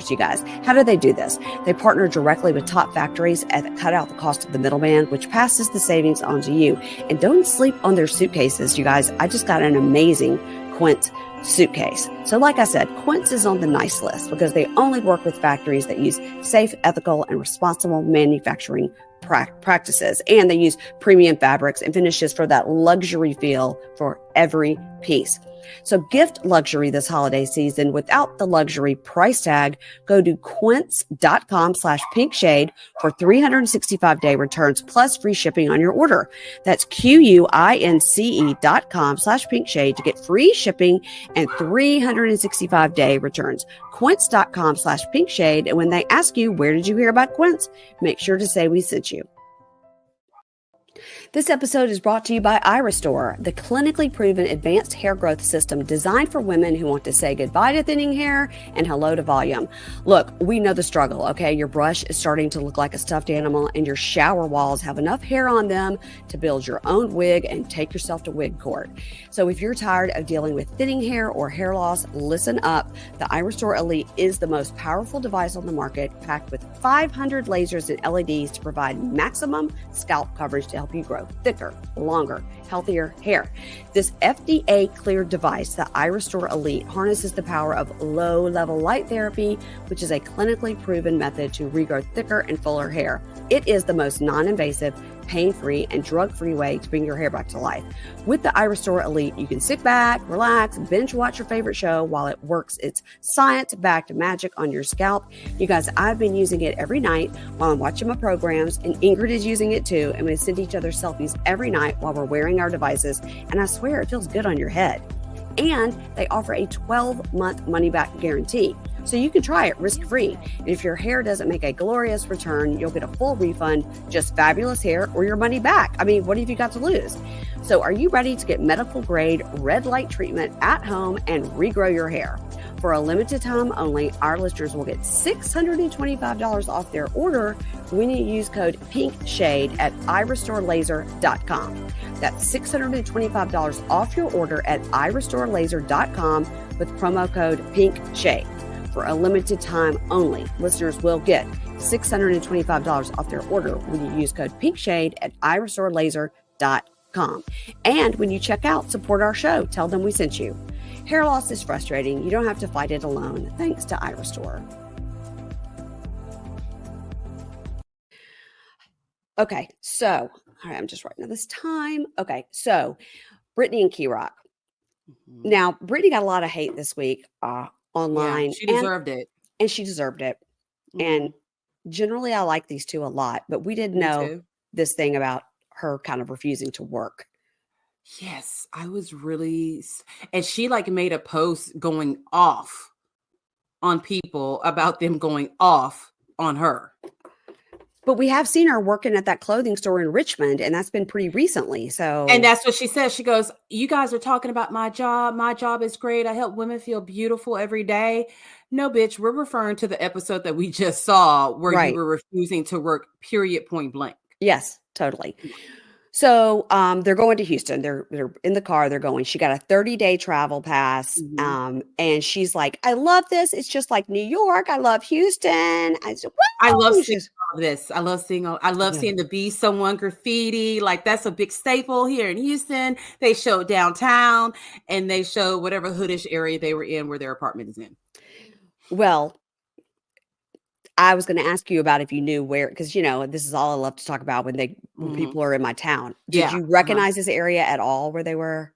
You guys. How do they do this? They partner directly with top factories and cut out the cost of the middleman, which passes the savings on to you. And don't sleep on their suitcases, you guys. I just got an amazing Quince suitcase. So like I said, Quince is on the nice list because they only work with factories that use safe, ethical, and responsible manufacturing practices. And they use premium fabrics and finishes for that luxury feel for every piece. So gift luxury this holiday season without the luxury price tag. Go to quince.com/pinkshade for 365-day returns plus free shipping on your order. That's QUINCE.com/pinkshade to get free shipping and 365-day returns. Quince.com/pinkshade. And when they ask you, where did you hear about Quince? Make sure to say we sent you. This episode is brought to you by iRestore, the clinically proven advanced hair growth system designed for women who want to say goodbye to thinning hair and hello to volume. Look, we know the struggle, okay? Your brush is starting to look like a stuffed animal and your shower walls have enough hair on them to build your own wig and take yourself to wig court. So if you're tired of dealing with thinning hair or hair loss, listen up. The iRestore Elite is the most powerful device on the market, packed with 500 lasers and LEDs to provide maximum scalp coverage to help you grow thicker, longer, healthier hair. This FDA-cleared device, the iRestore Elite, harnesses the power of low-level light therapy, which is a clinically proven method to regrow thicker and fuller hair. It is the most non-invasive, pain-free, and drug-free way to bring your hair back to life. With the iRestore Elite, you can sit back, relax, binge watch your favorite show while it works its science-backed magic on your scalp. You guys, I've been using it every night while I'm watching my programs, and Ingrid is using it too, and we send each other selfies every night while we're wearing our devices, and I swear it feels good on your head. And they offer a 12-month money-back guarantee. So you can try it risk-free. And if your hair doesn't make a glorious return, you'll get a full refund, just fabulous hair, or your money back. I mean, what have you got to lose? So are you ready to get medical-grade red light treatment at home and regrow your hair? For a limited time only, our listeners will get $625 off their order when you use code PINKSHADE at irestorelaser.com. That's $625 off your order at irestorelaser.com with promo code PINKSHADE. For a limited time only, listeners will get $625 off their order when you use code PINKSHADE at irestorelaser.com. And when you check out, support our show. Tell them we sent you. Hair loss is frustrating. You don't have to fight it alone, thanks to iRestore. Okay, so, all right, I'm just writing this time. Okay, so Britney and Key-Rock. Mm-hmm. Now, Britney got a lot of hate this week online. Yeah, she deserved it. And she deserved it. Mm-hmm. And generally, I like these two a lot, but we didn't know this thing about her kind of refusing to work. Yes, I was really, and she like made a post going off on people about them going off on her. But we have seen her working at that clothing store in Richmond, and that's been pretty recently. So, and that's what she says. She goes, "You guys are talking about my job. My job is great. I help women feel beautiful every day." No, bitch, we're referring to the episode that we just saw where you were refusing to work, period, point blank. Yes, totally. So they're going to Houston. They're in the car. They're going. She got a 30-day travel pass. Mm-hmm. And she's like, I love this. It's just like New York. I love Houston. I said, I love seeing all of this. I love seeing the Be Someone graffiti. Like that's a big staple here in Houston. They showed downtown and they showed whatever hoodish area they were in where their apartment is in. Well, I was going to ask you about if you knew where, because, you know, this is all I love to talk about when people are in my town. Did you recognize this area at all where they were?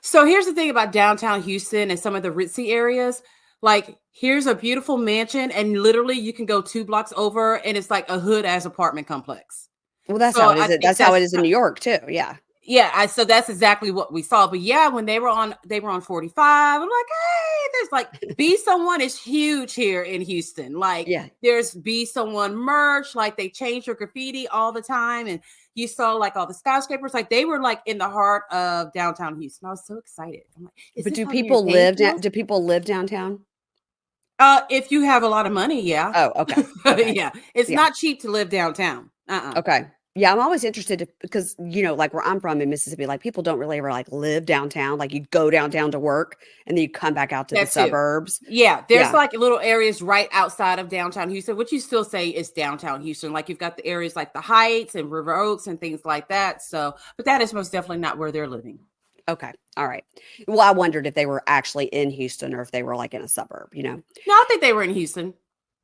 So here's the thing about downtown Houston and some of the ritzy areas. Like, here's a beautiful mansion, and literally you can go 2 blocks over, and it's like a hood ass apartment complex. Well, that's So how it I is. think That's how it is in New York too. Yeah. yeah, so that's exactly what we saw. But yeah, when they were on 45, I'm like, hey, there's like Be Someone is huge here in Houston. Like Yeah. there's Be Someone merch, like they change your graffiti all the time. And you saw like all the skyscrapers, like they were like in the heart of downtown Houston. I was so excited. I'm like, is But this do how you're people paying live for this? do people live downtown? If you have a lot of money, yeah. Oh, okay. Okay. Yeah. It's Yeah. not cheap to live downtown. Okay. Yeah, I'm always interested because like where I'm from in Mississippi, like people don't really ever like live downtown. Like you go downtown to work and then you come back out to the That too. suburbs. Yeah, there's Yeah. like little areas right outside of downtown Houston, which you still say is downtown Houston. Like you've got the areas like the Heights and River Oaks and things like that. So, but that is most definitely not where they're living. Okay. All right. Well, I wondered if they were actually in Houston or if they were like in a suburb. No, I think they were in Houston.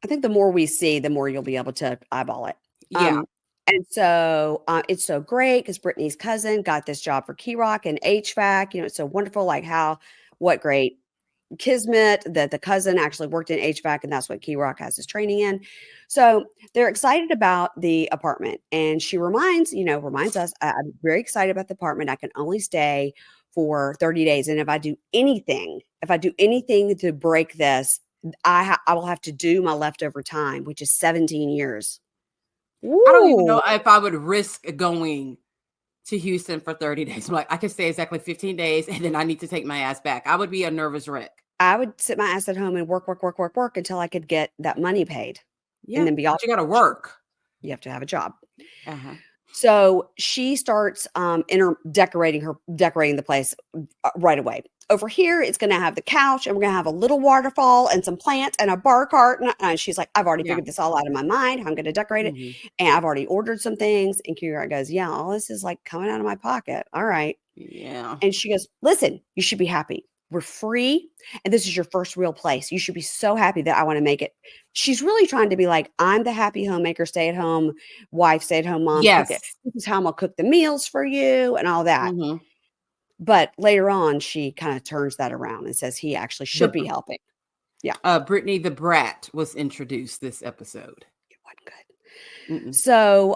I think the more we see, the more you'll be able to eyeball it. Yeah. And so it's so great because Brittany's cousin got this job for Key Rock and HVAC. It's so wonderful. Like what great kismet that the cousin actually worked in HVAC, and that's what Key Rock has his training in. So they're excited about the apartment, and she reminds us, I'm very excited about the apartment. I can only stay for 30 days, and if I do anything to break this, I will have to do my leftover time, which is 17 years. I don't even know Ooh. if I would risk going to Houston for 30 days. I'm like, I could stay exactly 15 days and then I need to take my ass back. I would be a nervous wreck. I would sit my ass at home and work until I could get that money paid. Yeah. And then be off. But you got to work. You have to have a job. Uh-huh. So she starts decorating the place right away. Over here, it's going to have the couch, and we're going to have a little waterfall and some plants and a bar cart. And she's like, I've already figured this all out in my mind, how I'm going to decorate it. And I've already ordered some things. And Kira goes, yeah, all this is like coming out of my pocket. All right. Yeah. And she goes, listen, you should be happy. We're free. And this is your first real place. You should be so happy that I want to make it. She's really trying to be like, I'm the happy homemaker, stay at home wife, stay at home mom. Yes. This is how I'm going to cook the meals for you and all that. Mm-hmm. But later on, she kind of turns that around and says he actually should be helping. Yeah. Brittany the Brat was introduced this episode. It wasn't good. Mm-mm. So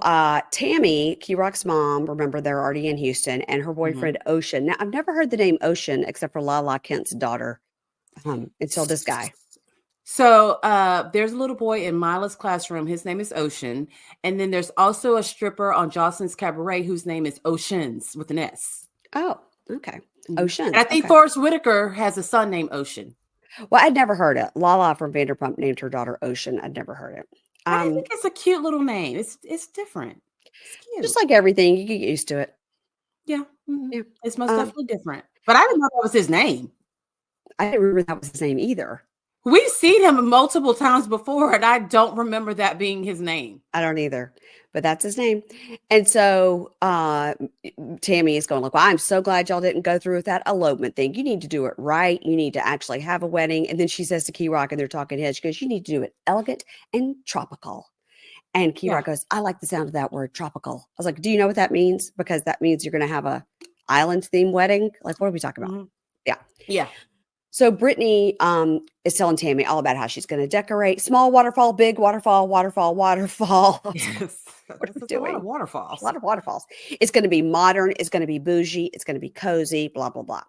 Tammy, Key Rock's mom, remember they're already in Houston, and her boyfriend Ocean. Now, I've never heard the name Ocean except for Lala Kent's daughter until this guy. So there's a little boy in Mila's classroom. His name is Ocean. And then there's also a stripper on Jocelyn's Cabaret whose name is Oceans with an S. Oh, okay. Ocean. And I think Forrest Whitaker has a son named Ocean. Well, I'd never heard it. Lala from Vanderpump named her daughter Ocean. I'd never heard it. I think it's a cute little name. It's different. It's cute. Just like everything, you get used to it. Yeah. Mm-hmm. Yeah. It's most definitely different. But I didn't know that was his name. I didn't remember that was his name either. We've seen him multiple times before, and I don't remember that being his name. I don't either, but that's his name. And so Tammy is going, look, well, I'm so glad y'all didn't go through with that elopement thing. You need to do it right. You need to actually have a wedding. And then she says to Key Rock, and they're talking heads, she goes, you need to do it elegant and tropical. And Key Rock goes, I like the sound of that word, tropical. I was like, do you know what that means? Because that means you're going to have a island theme wedding. Like, what are we talking about? Mm-hmm. Yeah. Yeah. So Brittany is telling Tammy all about how she's going to decorate small waterfall, big waterfall. Yes. What are we doing? A lot of waterfalls. A lot of waterfalls. It's going to be modern. It's going to be bougie. It's going to be cozy, blah, blah, blah.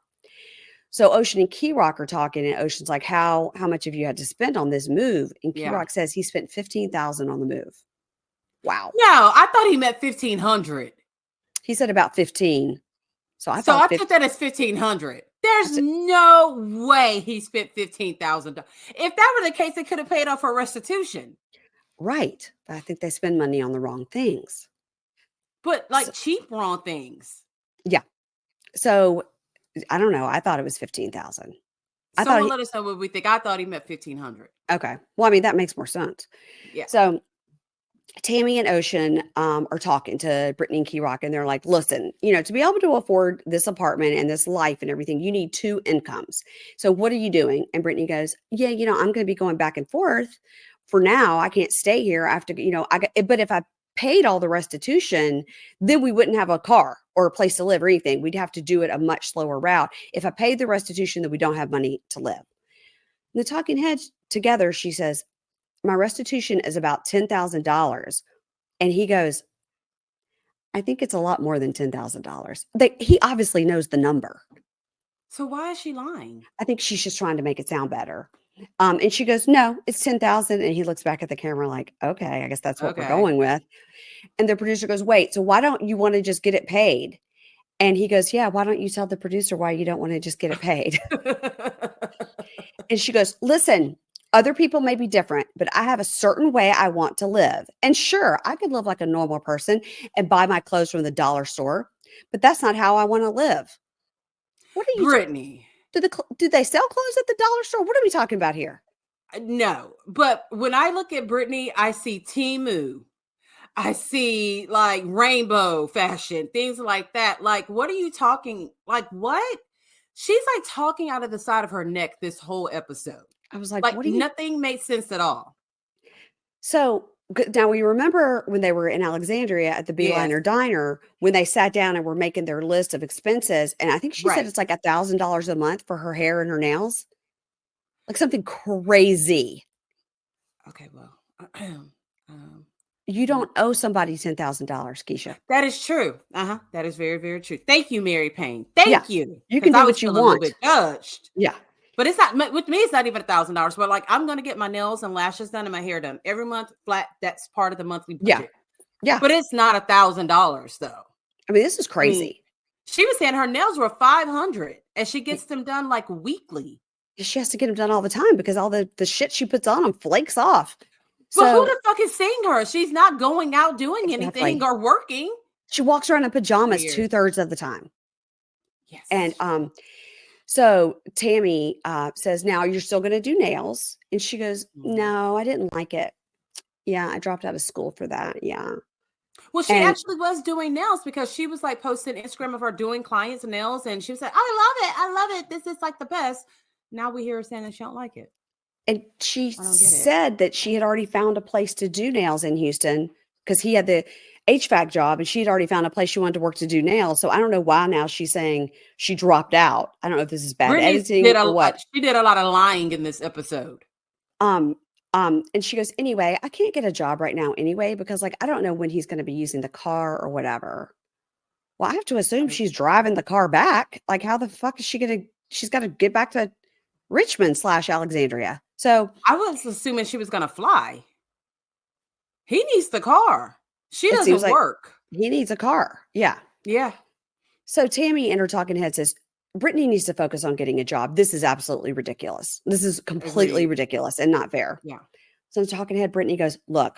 So Ocean and Key Rock are talking, and Ocean's like, how much have you had to spend on this move? And Key Rock says he spent $15,000 on the move. Wow. No, I thought he meant 1,500. He said about 15. So I took that as 1,500. There's no way he spent $15,000. If that were the case, it could have paid off for restitution. Right. But I think they spend money on the wrong things. But cheap wrong things. Yeah. So I don't know. I thought it was 15,000. Someone let us know what we think. I thought he meant 1,500. Okay. Well, I mean, that makes more sense. Yeah. So Tammy and Ocean are talking to Brittany and Key Rock, and they're like, listen, to be able to afford this apartment and this life and everything, you need 2 incomes. So what are you doing? And Brittany goes, yeah, I'm going to be going back and forth. For now, I can't stay here. I have to, but if I paid all the restitution, then we wouldn't have a car. or a place to live or anything. We'd have to do it a much slower route. If I paid the restitution, then we don't have money to live. And the talking heads together, she says, my restitution is about $10,000. And he goes, I think it's a lot more than $10,000. He obviously knows the number. So why is she lying? I think she's just trying to make it sound better. And she goes, no, it's 10,000. And he looks back at the camera like, okay, I guess that's what we're going with. And the producer goes, wait, so why don't you want to just get it paid? And he goes, yeah, why don't you tell the producer why you don't want to just get it paid? And she goes, listen, other people may be different, but I have a certain way I want to live. And sure, I could live like a normal person and buy my clothes from the dollar store, but that's not how I want to live. What are you, Britney? Do they sell clothes at the dollar store? What are we talking about here? No, but when I look at Britney, I see Temu. I see like rainbow fashion, things like that. Like, what are you talking? Like, what? She's like talking out of the side of her neck this whole episode. I was like, what nothing made sense at all. So now we remember when they were in Alexandria at the Beeliner Diner, when they sat down and were making their list of expenses. And I think she said it's like $1,000 a month for her hair and her nails. Like something crazy. Okay, well, you don't owe somebody $10,000, Keisha. That is true. That is very, very true. Thank you, Mary Payne. Thank you. You can do what you want. A little bit judged. Yeah. But it's not, with me, it's not even $1,000. But like, I'm going to get my nails and lashes done and my hair done every month flat. That's part of the monthly budget. Yeah. But it's not $1,000 though. I mean, this is crazy. I mean, she was saying her nails were $500 and she gets them done like weekly. She has to get them done all the time because all the shit she puts on them flakes off. But who the fuck is seeing her? She's not going out doing anything or working. She walks around in pajamas 2/3 of the time. Yes. And so Tammy says, now you're still going to do nails. And she goes, no, I didn't like it. Yeah, I dropped out of school for that. Yeah. Well, she actually was doing nails because she was like posting Instagram of her doing clients' nails. And she was like, I love it. This is like the best. Now we hear her saying that she don't like it. And she said that she had already found a place to do nails in Houston because he had the HVAC job and she had already found a place she wanted to work to do nails. So I don't know why now she's saying she dropped out. I don't know if this is bad editing or what. She did a lot of lying in this episode. And she goes, anyway, I can't get a job right now anyway, because like, I don't know when he's going to be using the car or whatever. Well, I have to assume she's driving the car back. Like, how the fuck is she's got to get back to Richmond/Alexandria. So I was assuming she was going to fly. He needs the car. She doesn't work. He needs a car. Yeah. Yeah. So Tammy in her talking head says, Britney needs to focus on getting a job. This is absolutely ridiculous. This is completely ridiculous and not fair. Yeah. So in talking head, Britney goes, look,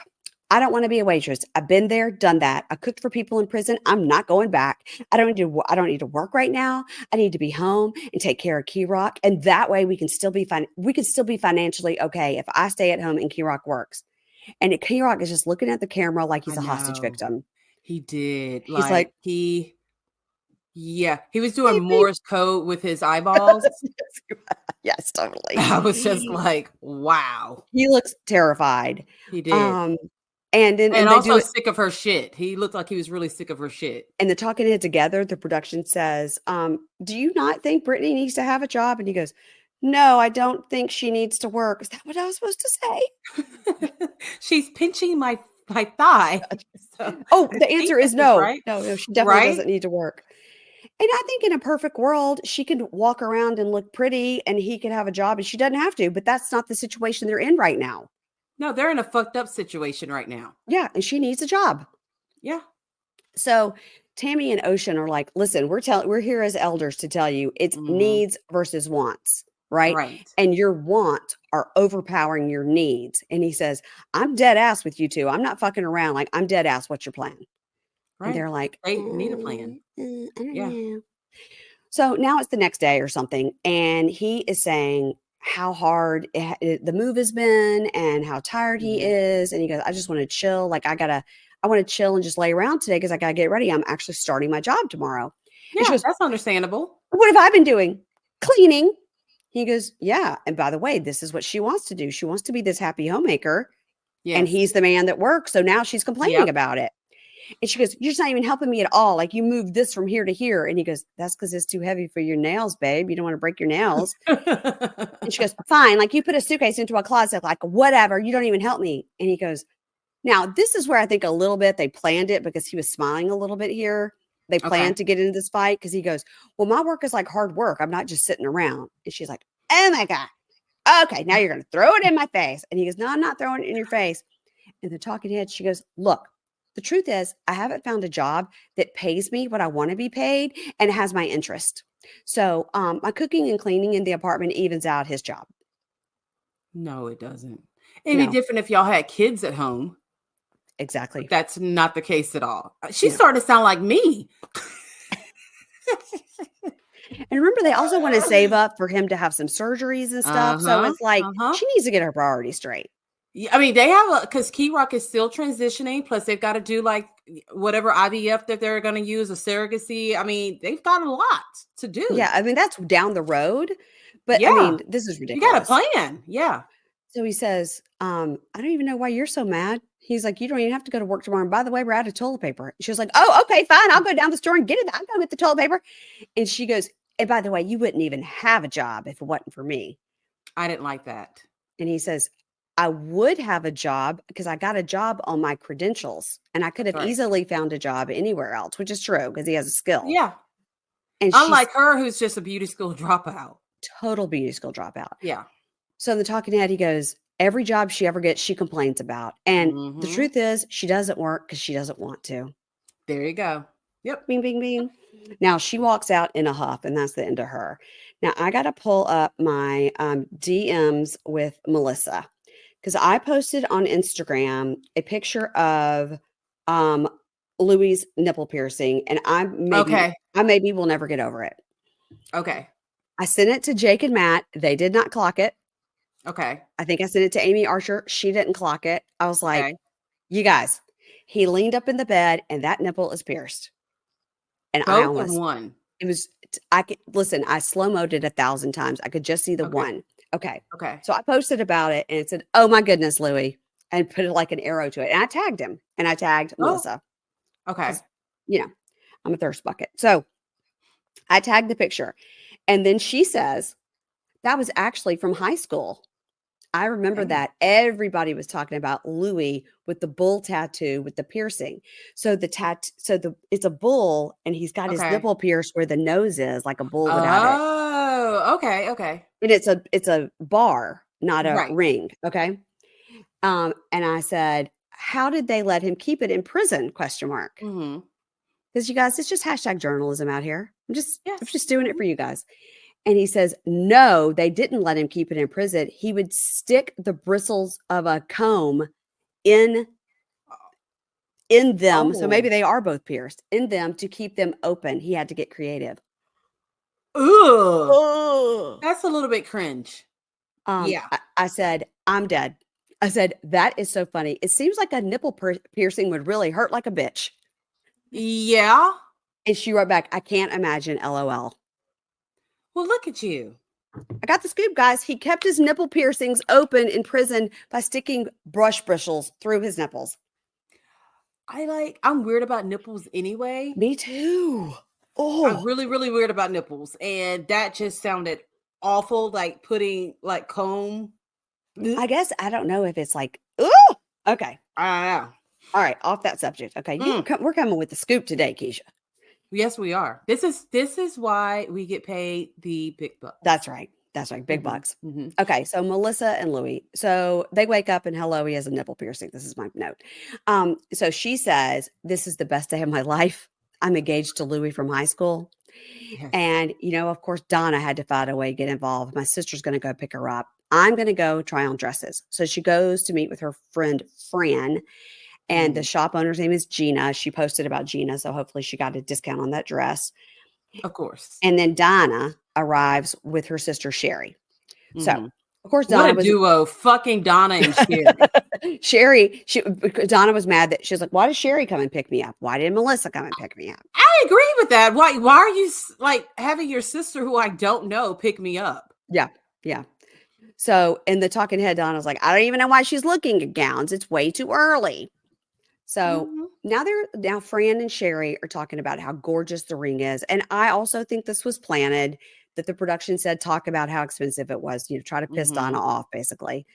I don't want to be a waitress. I've been there, done that. I cooked for people in prison. I'm not going back. I don't need to work right now. I need to be home and take care of Key Rock. And that way we can still be financially okay if I stay at home and Key Rock works. And Key Rock is just looking at the camera like he's a hostage victim. He did. He's like he was doing Morse code with his eyeballs. Yes, totally. I was just like, wow. He looks terrified. He did. And also sick of her shit. He looked like he was really sick of her shit. And the talking head together, the production says, do you not think Britney needs to have a job? And he goes, no, I don't think she needs to work. Is that what I was supposed to say? She's pinching my thigh. So, the answer is no. Right? No, she definitely doesn't need to work. And I think in a perfect world, she could walk around and look pretty and he could have a job and she doesn't have to, but that's not the situation they're in right now. No, they're in a fucked up situation right now. Yeah. And she needs a job. Yeah. So Tammy and Ocean are like, listen, we're here as elders to tell you it's needs versus wants, right? Right. And your want are overpowering your needs. And he says, I'm dead ass with you two. I'm not fucking around. Like, I'm dead ass. What's your plan? Right. And they're like, they need a plan. I don't know. So now it's the next day or something. And he is saying how hard the move has been and how tired he is. And he goes, I just want to chill. Like, I want to chill and just lay around today because I got to get ready. I'm actually starting my job tomorrow. Yeah, goes, that's understandable. What have I been doing? Cleaning. He goes, yeah. And by the way, this is what she wants to do. She wants to be this happy homemaker. Yes. And he's the man that works. So now she's complaining about it. And she goes, "You're just not even helping me at all. Like you moved this from here to here." And he goes, "That's because it's too heavy for your nails, babe. You don't want to break your nails." And she goes, "Fine. Like you put a suitcase into a closet, like whatever. You don't even help me." And he goes, now this is where I think a little bit they planned it because he was smiling a little bit here. They planned Okay. to get into this fight because he goes, "Well, my work is like hard work. I'm not just sitting around." And she's like, "Oh my God. Okay, now you're going to throw it in my face." And he goes, "No, I'm not throwing it in your face." And the talking head, she goes, "Look, the truth is I haven't found a job that pays me what I want to be paid and has my interest. So my cooking and cleaning in the apartment evens out his job." No, it doesn't. It'd be No, different if y'all had kids at home. exactly. But that's not the case at all. She No. started to sound like me. And remember, they also want to save up for him to have some surgeries and stuff. So Uh-huh. it's like Uh-huh. she needs to get her priorities straight. Yeah, I mean, they have because Key Rock is still transitioning. Plus, they've got to do like whatever IVF that they're going to use, a surrogacy. I mean, they've got a lot to Yeah, do. I mean, that's down the road. But I Yeah, mean, this is you got a ridiculous. plan. Yeah. So he says, "I don't even know why you're so mad." He's like, "You don't even have to go to work tomorrow. And by the way, we're out of toilet paper." She was like, "Oh, okay, fine. I'll go down the store and get it. I'll go get the toilet paper." And she goes, "And by the way, you wouldn't even have a job if it wasn't for me." I didn't like that. And he says, "I would have a job because I got a job on my credentials and I could have Right. easily found a job anywhere else," which is true because he has a skill. Yeah. And she's Unlike her, who's just a beauty school dropout. total beauty school dropout. Yeah. So in the talking head, he goes, every job she ever gets, she complains about. And the Hmm. truth is, she doesn't work because she doesn't want to. There you go. Yep. Bing, bing, bing. Now she walks out in a huff, and that's the end of her. Now I got to pull up my DMs with Melissa because I posted on Instagram a picture of um, Louie's nipple piercing, and Okay. I maybe will never get over it. Okay. I sent it to Jake and Matt. They did not clock it. Okay. I think I sent it to Amy Archer. She didn't clock it. I was like, Okay. "You guys, he leaned up in the bed and that nipple is pierced." And I Both or almost, one? it was, I could, listen, I slow-moed it 1,000 times. I could just see the Okay. one. Okay. Okay. So I posted about it and it said, "Oh my goodness, Louie," and put it like an arrow to it. And I tagged him and I tagged Oh, Melissa okay. because, you know, I'm a thirst bucket. So I tagged the picture. And then she says, "That was actually from high school." I remember Okay. that everybody was talking about Louis with the bull tattoo with the piercing. So it's a bull and he's got his Okay. nipple pierced where the nose is, like a bull would have it. Oh, okay. Okay. And it's a bar, not a Right. ring. Okay. And I said, "How did they let him keep it in prison?" Question mark. Mhm. Because you guys, it's just hashtag journalism out here. I'm Yes. just doing it Mhm. for you guys. And he says, "No, they didn't let him keep it in prison. He would stick the bristles of a comb in in them." So maybe Oh. they are both pierced in them to keep them open. He had to get creative. Ugh. Oh. That's a little bit cringe. Yeah. I said, "I'm dead." I said, "That is so funny. It seems like a nipple piercing would really hurt like a bitch." Yeah. And she wrote back, "I can't imagine, LOL." Well, look at you. I got the scoop, guys. He kept his nipple piercings open in prison by sticking brush bristles through his nipples. I'm weird about nipples anyway. Me too. I'm Oh, really, really weird about nipples. And that just sounded awful, like putting like comb. Ugh, I guess I don't know if it's like, ooh, okay. I don't All right, off that subject. Okay, know. Mm. we're coming with the scoop today, Keisha. Yes, we are. This is why we get paid the big bucks. That's right. That's right. Big Mhm, bucks. mhm. Okay, so Melissa and Louie. So they wake up and hello, he has a nipple piercing. This is my note. So she says, "This is the best day of my life. I'm engaged to Louie from high school." Yes. And, of course, Donna had to find a way to get involved. My sister's going to go pick her up. I'm going to go try on dresses. So she goes to meet with her friend, Fran. And the Mhm. shop owner's name is Gina. She posted about Gina. So hopefully she got a discount on that dress. Of course. And then Donna arrives with her sister, Sherry. So, Mhm. of course, What Donna a was duo, fucking Donna and Sherry. Donna was mad that she was like, "Why did Sherry come and pick me up? Why didn't Melissa come and pick me up?" I agree with that. Why are you like having your sister who I don't know pick me up? Yeah. Yeah. So in the talking head, Donna's like, "I don't even know why she's looking at gowns. It's way too early." So Mhm. now Fran and Sherry are talking about how gorgeous the ring is. And I also think this was planted, that the production said talk about how expensive it was, try to piss Donna Mhm. off, basically.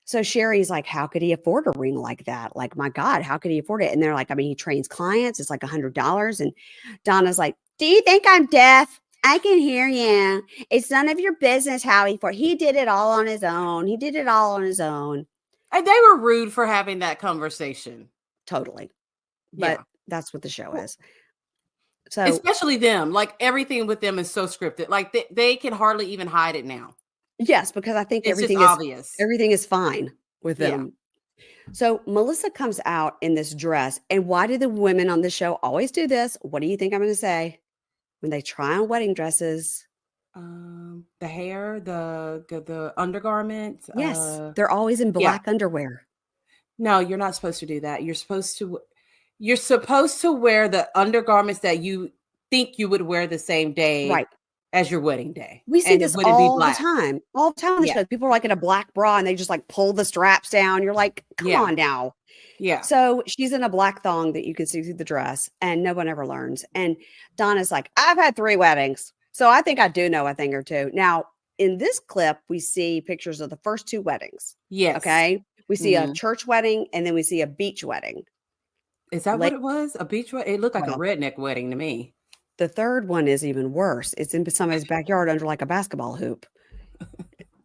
So Sherry's like, how could he afford a ring like that? Like, my God, how could he afford it? And they're like, I mean, he trains clients. It's like $100. And Donna's like, do you think I'm deaf? I can hear you. It's none of your business how he did it all on his own. He did it all on his own. And they were rude for having that conversation. Totally. But Yeah. that's what the show Well, is. So especially them. Like, everything with them is so scripted. Like, they can hardly even hide it now. yes, because I think It's just obvious. everything is fine with Yeah. them. So Melissa comes out in this dress. And why do the women on the show always do this? What do you think I'm going to say? When they try on wedding dresses, The hair, the undergarment. yes, they're always in Yeah. black underwear. No, you're not supposed to do that. You're supposed to wear the undergarments that you think you would wear the same day Right. as your wedding day. We see And it this wouldn't be all the black. time. All the time on the Yeah. show. People are like in a black bra and they just like pull the straps down. You're like, come Yeah. on now. Yeah. So she's in a black thong that you can see through the dress, and no one ever learns. And Donna's like, I've had 3 weddings, so I think I do know a thing or two. Now, in this clip, we see pictures of the first 2 weddings. Yes. Okay. We see a Mhm. church wedding and then we see a beach wedding. Is that Late, what it was? A beach wedding? It looked like a well, redneck wedding to me. the third one is even worse. It's in somebody's backyard under like a basketball hoop.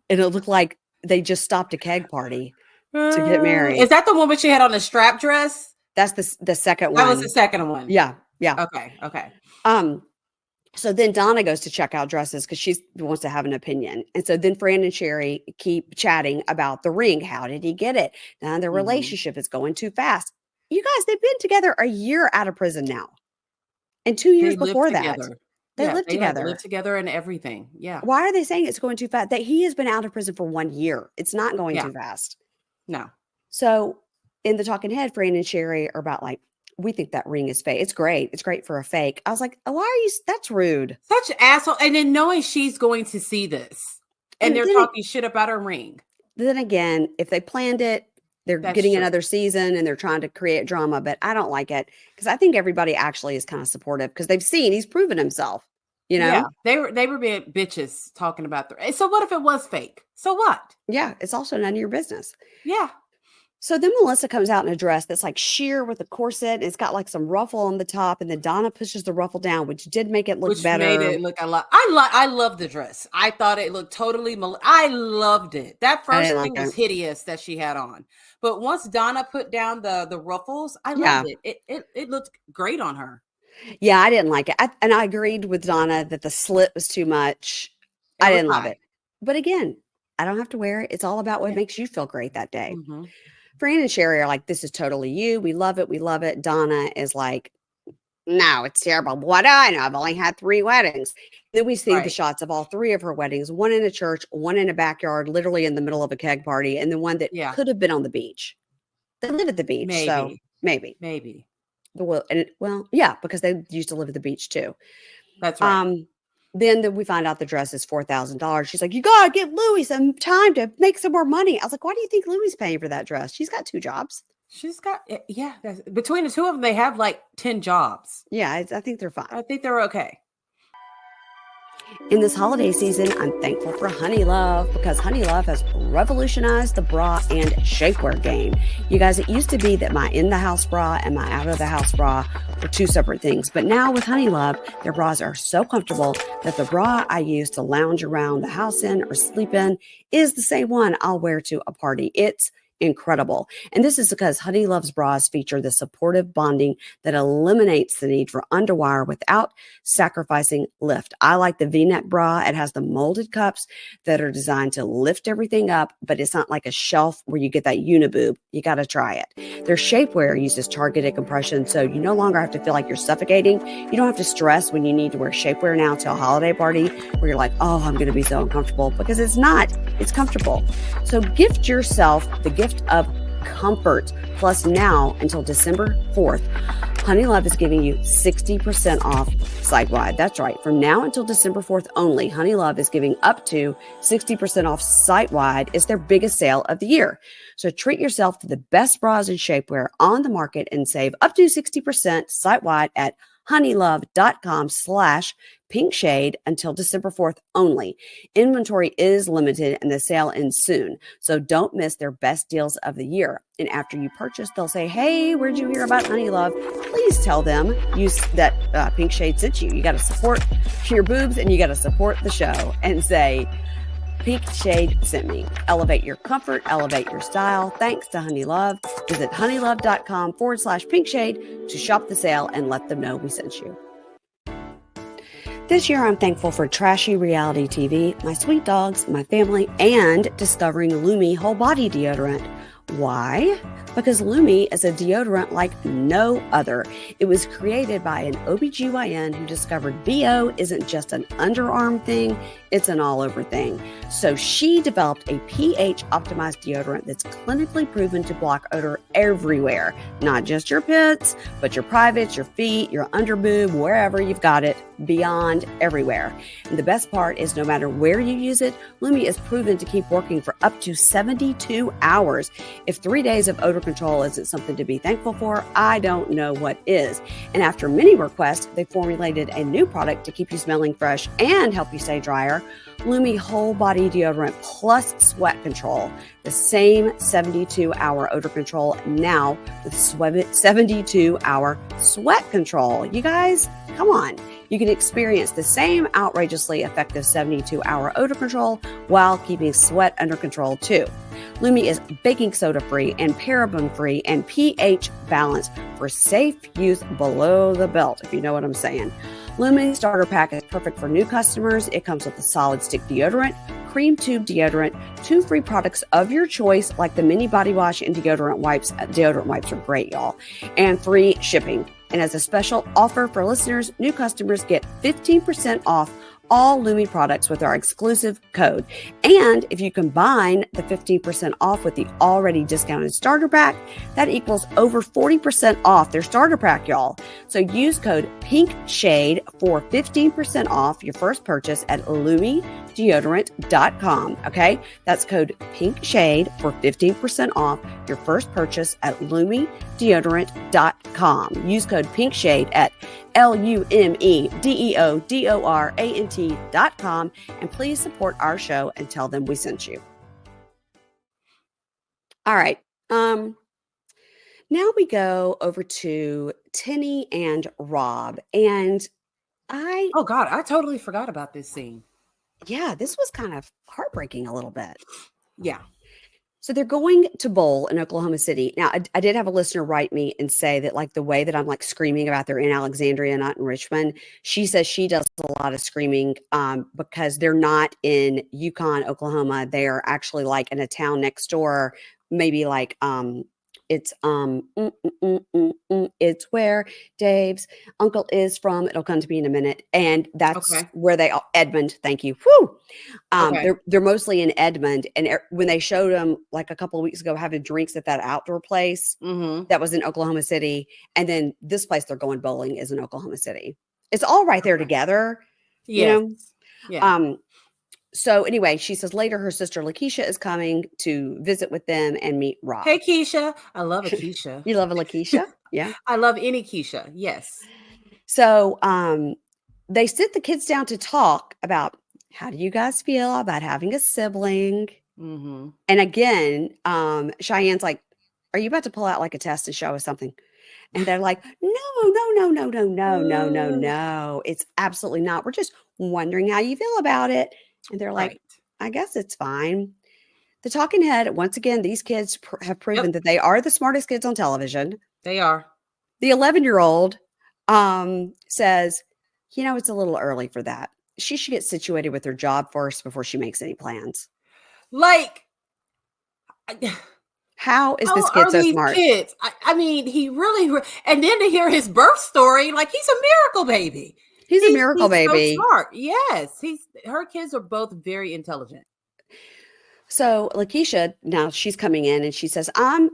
And it looked like they just stopped a keg party to get married. Is that the one where she had on the strap dress? That's the second That one. was the second one. Yeah. Yeah. Okay. So then Donna goes to check out dresses because she wants to have an opinion. And so then Fran and Sherry keep chatting about the ring. How did he get it? Now their Mhm. relationship is going too fast. You guys, they've been together a year out of prison now. And 2 years They lived before that, together. they Yeah, lived they like together. lived together and everything. Yeah. Why are they saying it's going too fast? That he has been out of prison for 1 year. It's not going Yeah. too fast. No. So in the talking head, Fran and Sherry are about like, we think that ring is fake. It's great. It's great for a fake. I was like, oh, why are you? That's rude. Such asshole. And then knowing she's going to see this and they're then, talking shit about her ring. then again, if they planned it, they're That's getting true. another season and they're trying to create drama. But I don't like it because I think everybody actually is kind of supportive because they've seen he's proven himself. Yeah, they were being bitches talking about the. So what if it was fake? So what? Yeah, it's also none of your business. Yeah. So then Melissa comes out in a dress that's like sheer with a corset. And it's got like some ruffle on the top, and then Donna pushes the ruffle down, which did make it look Which better. made it look a lot. I love the dress. I thought it looked totally. I loved it. That first thing was hideous that she had on, but once Donna put down the ruffles, I loved it. It looked great on her. Yeah, I didn't like it, and I agreed with Donna that the slit was too much. I didn't love it, but again, I don't have to wear it. It's all about what makes you feel great that day. Mm-hmm. Fran and Sherry are like, this is totally you. We love it. We love it. Donna is like, no, it's terrible. What do I know? I've only had 3 weddings. Then we see the shots of all 3 of her weddings, one in a church, one in a backyard, literally in the middle of a keg party, and then one that could have been on the beach. They live at the beach, so maybe. Yeah, because they used to live at the beach too. That's right. Then we find out the dress is $4,000. She's like, you gotta give Louie some time to make some more money. I was like, why do you think Louie's paying for that dress? She's got 2 jobs. She's got, between the 2 of them, they have like 10 jobs. Yeah, I think they're fine. I think they're okay. In this holiday season, I'm thankful for Honey Love because Honey Love has revolutionized the bra and shapewear game. You guys, it used to be that my in-the-house bra and my out-of-the-house bra were 2 separate things. But now with Honey Love, their bras are so comfortable that the bra I use to lounge around the house in or sleep in is the same one I'll wear to a party. It's incredible. And this is because Honey Love's bras feature the supportive bonding that eliminates the need for underwire without sacrificing lift. I like the V-neck bra. It has the molded cups that are designed to lift everything up, but it's not like a shelf where you get that uniboob. You got to try it. Their shapewear uses targeted compression, so you no longer have to feel like you're suffocating. You don't have to stress when you need to wear shapewear now to a holiday party where you're like, oh, I'm going to be so uncomfortable, because it's not. It's comfortable. So gift yourself the gift of comfort. Plus now until December 4th, Honey Love is giving you 60% off site-wide. That's right. From now until December 4th only, Honey Love is giving up to 60% off site-wide. It's their biggest sale of the year. So treat yourself to the best bras and shapewear on the market and save up to 60% site-wide at honeylove.com/pinkshade until December 4th only. Inventory is limited and the sale ends soon. So don't miss their best deals of the year. And after you purchase, they'll say, hey, where'd you hear about Honey Love? Please tell them that Pink Shade sent you. You got to support your boobs and you got to support the show and say, Pink Shade sent me. Elevate your comfort, elevate your style. Thanks to Honey Love. Visit honeylove.com/pinkshade to shop the sale and let them know we sent you. This year, I'm thankful for trashy reality TV, my sweet dogs, my family, and discovering Louie whole body deodorant. Why? Because Louie is a deodorant like no other. It was created by an OBGYN who discovered BO isn't just an underarm thing, it's an all-over thing. So she developed a pH-optimized deodorant that's clinically proven to block odor everywhere, not just your pits, but your privates, your feet, your underboob, wherever you've got it, beyond everywhere. And the best part is no matter where you use it, Louie is proven to keep working for up to 72 hours. If 3 days of odor control isn't something to be thankful for, I don't know what is. And after many requests, they formulated a new product to keep you smelling fresh and help you stay drier. Louie Whole Body Deodorant plus Sweat Control. The same 72-hour odor control now with 72-hour sweat control. You guys, come on. You can experience the same outrageously effective 72-hour odor control while keeping sweat under control too. Louie is baking soda free and paraben free and pH balanced for safe use below the belt, if you know what I'm saying. Louie Starter Pack is perfect for new customers. It comes with a solid stick deodorant, cream tube deodorant, 2 free products of your choice like the mini body wash and deodorant wipes. Deodorant wipes are great, y'all. And free shipping. And as a special offer for listeners, new customers get 15% off all Louie products with our exclusive code. And if you combine the 15% off with the already discounted starter pack, that equals over 40% off their starter pack, y'all. So use code PINKSHADE for 15% off your first purchase at LouieDeodorant.com. Okay, that's code PINKSHADE for 15% off your first purchase at LouieDeodorant.com. Use code PINKSHADE at LUMEDEODORANT.com and please support our show and tell them we sent you. All right. Now we go over to Tennie and Rob. And oh God, I totally forgot about this scene. Yeah, this was kind of heartbreaking a little bit. Yeah. So they're going to bowl in Oklahoma City. Now, I did have a listener write me and say that like the way that I'm like screaming about they're in Alexandria, not in Richmond, she says she does a lot of screaming because they're not in Yukon, Oklahoma. They are actually like in a town next door, maybe like it's it's where Dave's uncle is from. It'll come to me in a minute. And that's where they are. Edmond. Thank you. Woo. They're mostly in Edmond. And when they showed them like a couple of weeks ago, having drinks at that outdoor place that was in Oklahoma City. And then this place they're going bowling is in Oklahoma City. It's all right there together. Yes. You know? Yeah. So anyway, she says later her sister Lakeisha is coming to visit with them and meet Rob. Hey, Keisha. I love a Keisha. You love a Lakeisha? Yeah. I love any Keisha. Yes. So they sit the kids down to talk about how do you guys feel about having a sibling? Mm-hmm. And again, Cheyenne's like, are you about to pull out like a test and show us something? And they're like, no. It's absolutely not. We're just wondering how you feel about it. And they're like, I guess it's fine. The talking head, once again, these kids have proven that they are the smartest kids on television. They are. The 11-year-old says, it's a little early for that. She should get situated with her job first before she makes any plans. Like, how is this kid so smart? Kids? I mean, he really, and then to hear his birth story, like he's a miracle baby. He's a miracle baby. So smart. Yes. Her kids are both very intelligent. So Lakeisha, now she's coming in and she says, I'm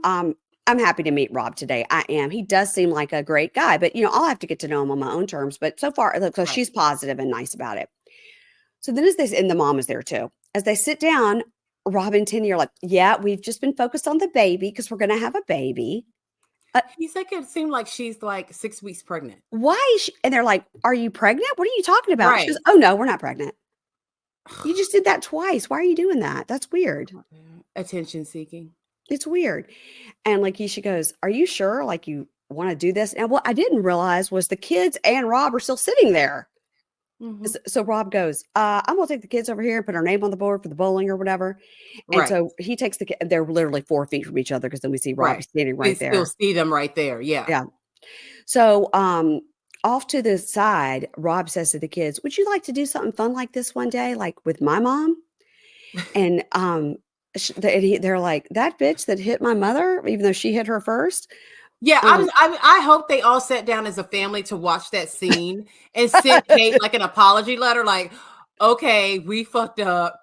I'm happy to meet Rob today. I am. He does seem like a great guy, but I'll have to get to know him on my own terms. But so far, so Right. she's positive and nice about it. So then and the mom is there too. As they sit down, Rob and Tennie are like, yeah, we've just been focused on the baby because we're going to have a baby. He's like, it seemed like she's like 6 weeks pregnant. Why is she? And they're like, are you pregnant? What are you talking about? Right. She goes, oh no, we're not pregnant. You just did that twice. Why are you doing that? That's weird. Attention seeking. It's weird. And like Keisha goes, are you sure? Like you want to do this? And what I didn't realize was the kids and Rob are still sitting there. Mm-hmm. So Rob goes, I'm going to take the kids over here and put our name on the board for the bowling or whatever. And Right. so he takes the they're literally 4 feet from each other because then we see Rob standing right there. You'll see them right there. Yeah. Yeah. So off to the side, Rob says to the kids, would you like to do something fun like this one day, like with my mom? And they're like, that bitch that hit my mother, even though she hit her first. Yeah, I hope they all sat down as a family to watch that scene and sent Kate like an apology letter, like, okay, we fucked up.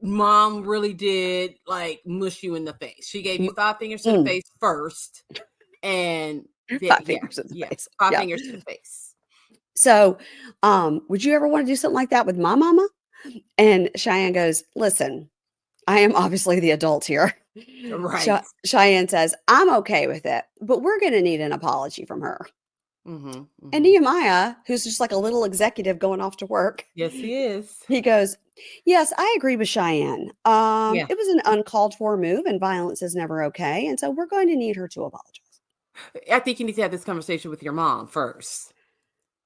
Mom really did like mush you in the face. She gave you 5 fingers to the face first, and 5 fingers to the face. 5 fingers to the face. So, would you ever want to do something like that with my mama? And Cheyenne goes, listen, I am obviously the adult here. Right. Cheyenne says, I'm okay with it, but we're going to need an apology from her. Mm-hmm. And Nehemiah, who's just like a little executive going off to work. Yes, he is. He goes, yes, I agree with Cheyenne. It was an uncalled for move and violence is never okay. And so we're going to need her to apologize. I think you need to have this conversation with your mom first,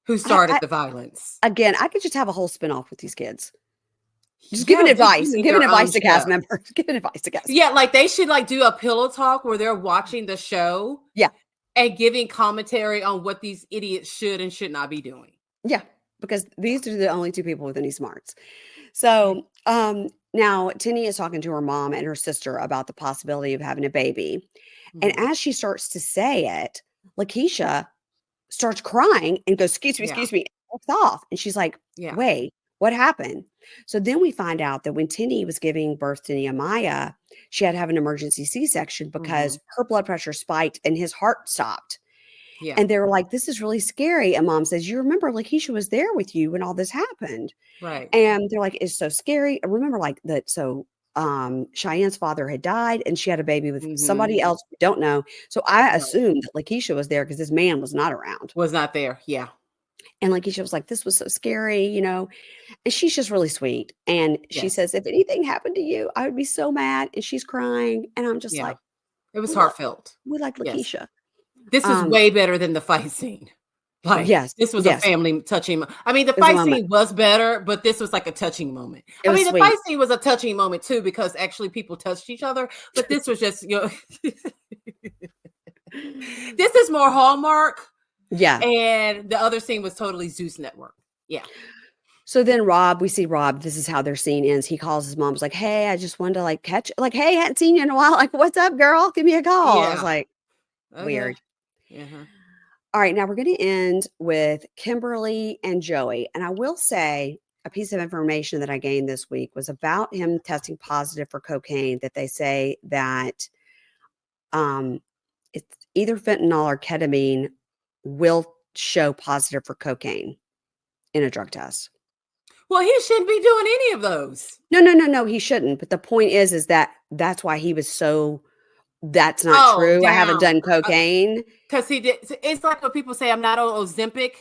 who started the violence. Again, I could just have a whole spinoff with these kids. Just giving advice. Giving advice to cast members. Giving advice to cast members. Yeah, like they should like do a pillow talk where they're watching the show. Yeah. And giving commentary on what these idiots should and should not be doing. Yeah, because these are the only 2 people with any smarts. So now Tennie is talking to her mom and her sister about the possibility of having a baby. Mm-hmm. And as she starts to say it, Lakeisha starts crying and goes, excuse me, and walks off. And she's like, wait, what happened? So then we find out that when Tennie was giving birth to Nehemiah, she had to have an emergency C-section because her blood pressure spiked and his heart stopped. Yeah. And they were like, this is really scary. And mom says, you remember Lakeisha was there with you when all this happened. Right. And they're like, it's so scary. I remember like that. So Cheyenne's father had died and she had a baby with somebody else we don't know. So I assumed that Lakeisha was there because this man was not around. Was not there. Yeah. And Lakeisha was like, this was so scary, and she's just really sweet. And she says, if anything happened to you, I would be so mad. And she's crying. And I'm just like, it was heartfelt. We like Lakeisha. Yes. This is way better than the fight scene. Like, this was a family touching. I mean, the fight scene was better, but this was like a touching moment. I mean, the fight scene was a touching moment too, because actually people touched each other, but this was just, this is more Hallmark. Yeah. And the other scene was totally Zeus Network. Yeah. So then we see Rob, this is how their scene ends. He calls his mom, was like, hey, I just wanted to like catch, like, hey, hadn't seen you in a while. Like, what's up, girl? Give me a call. I was like, weird. All right. Now we're going to end with Kimberly and Joey. And I will say a piece of information that I gained this week was about him testing positive for cocaine, that they say that it's either fentanyl or ketamine will show positive for cocaine in a drug test. Well, he shouldn't be doing any of those. No, he shouldn't. But the point is that that's why he was so, that's not true. Down. I haven't done cocaine. Because he did. It's like what people say, I'm not on Ozempic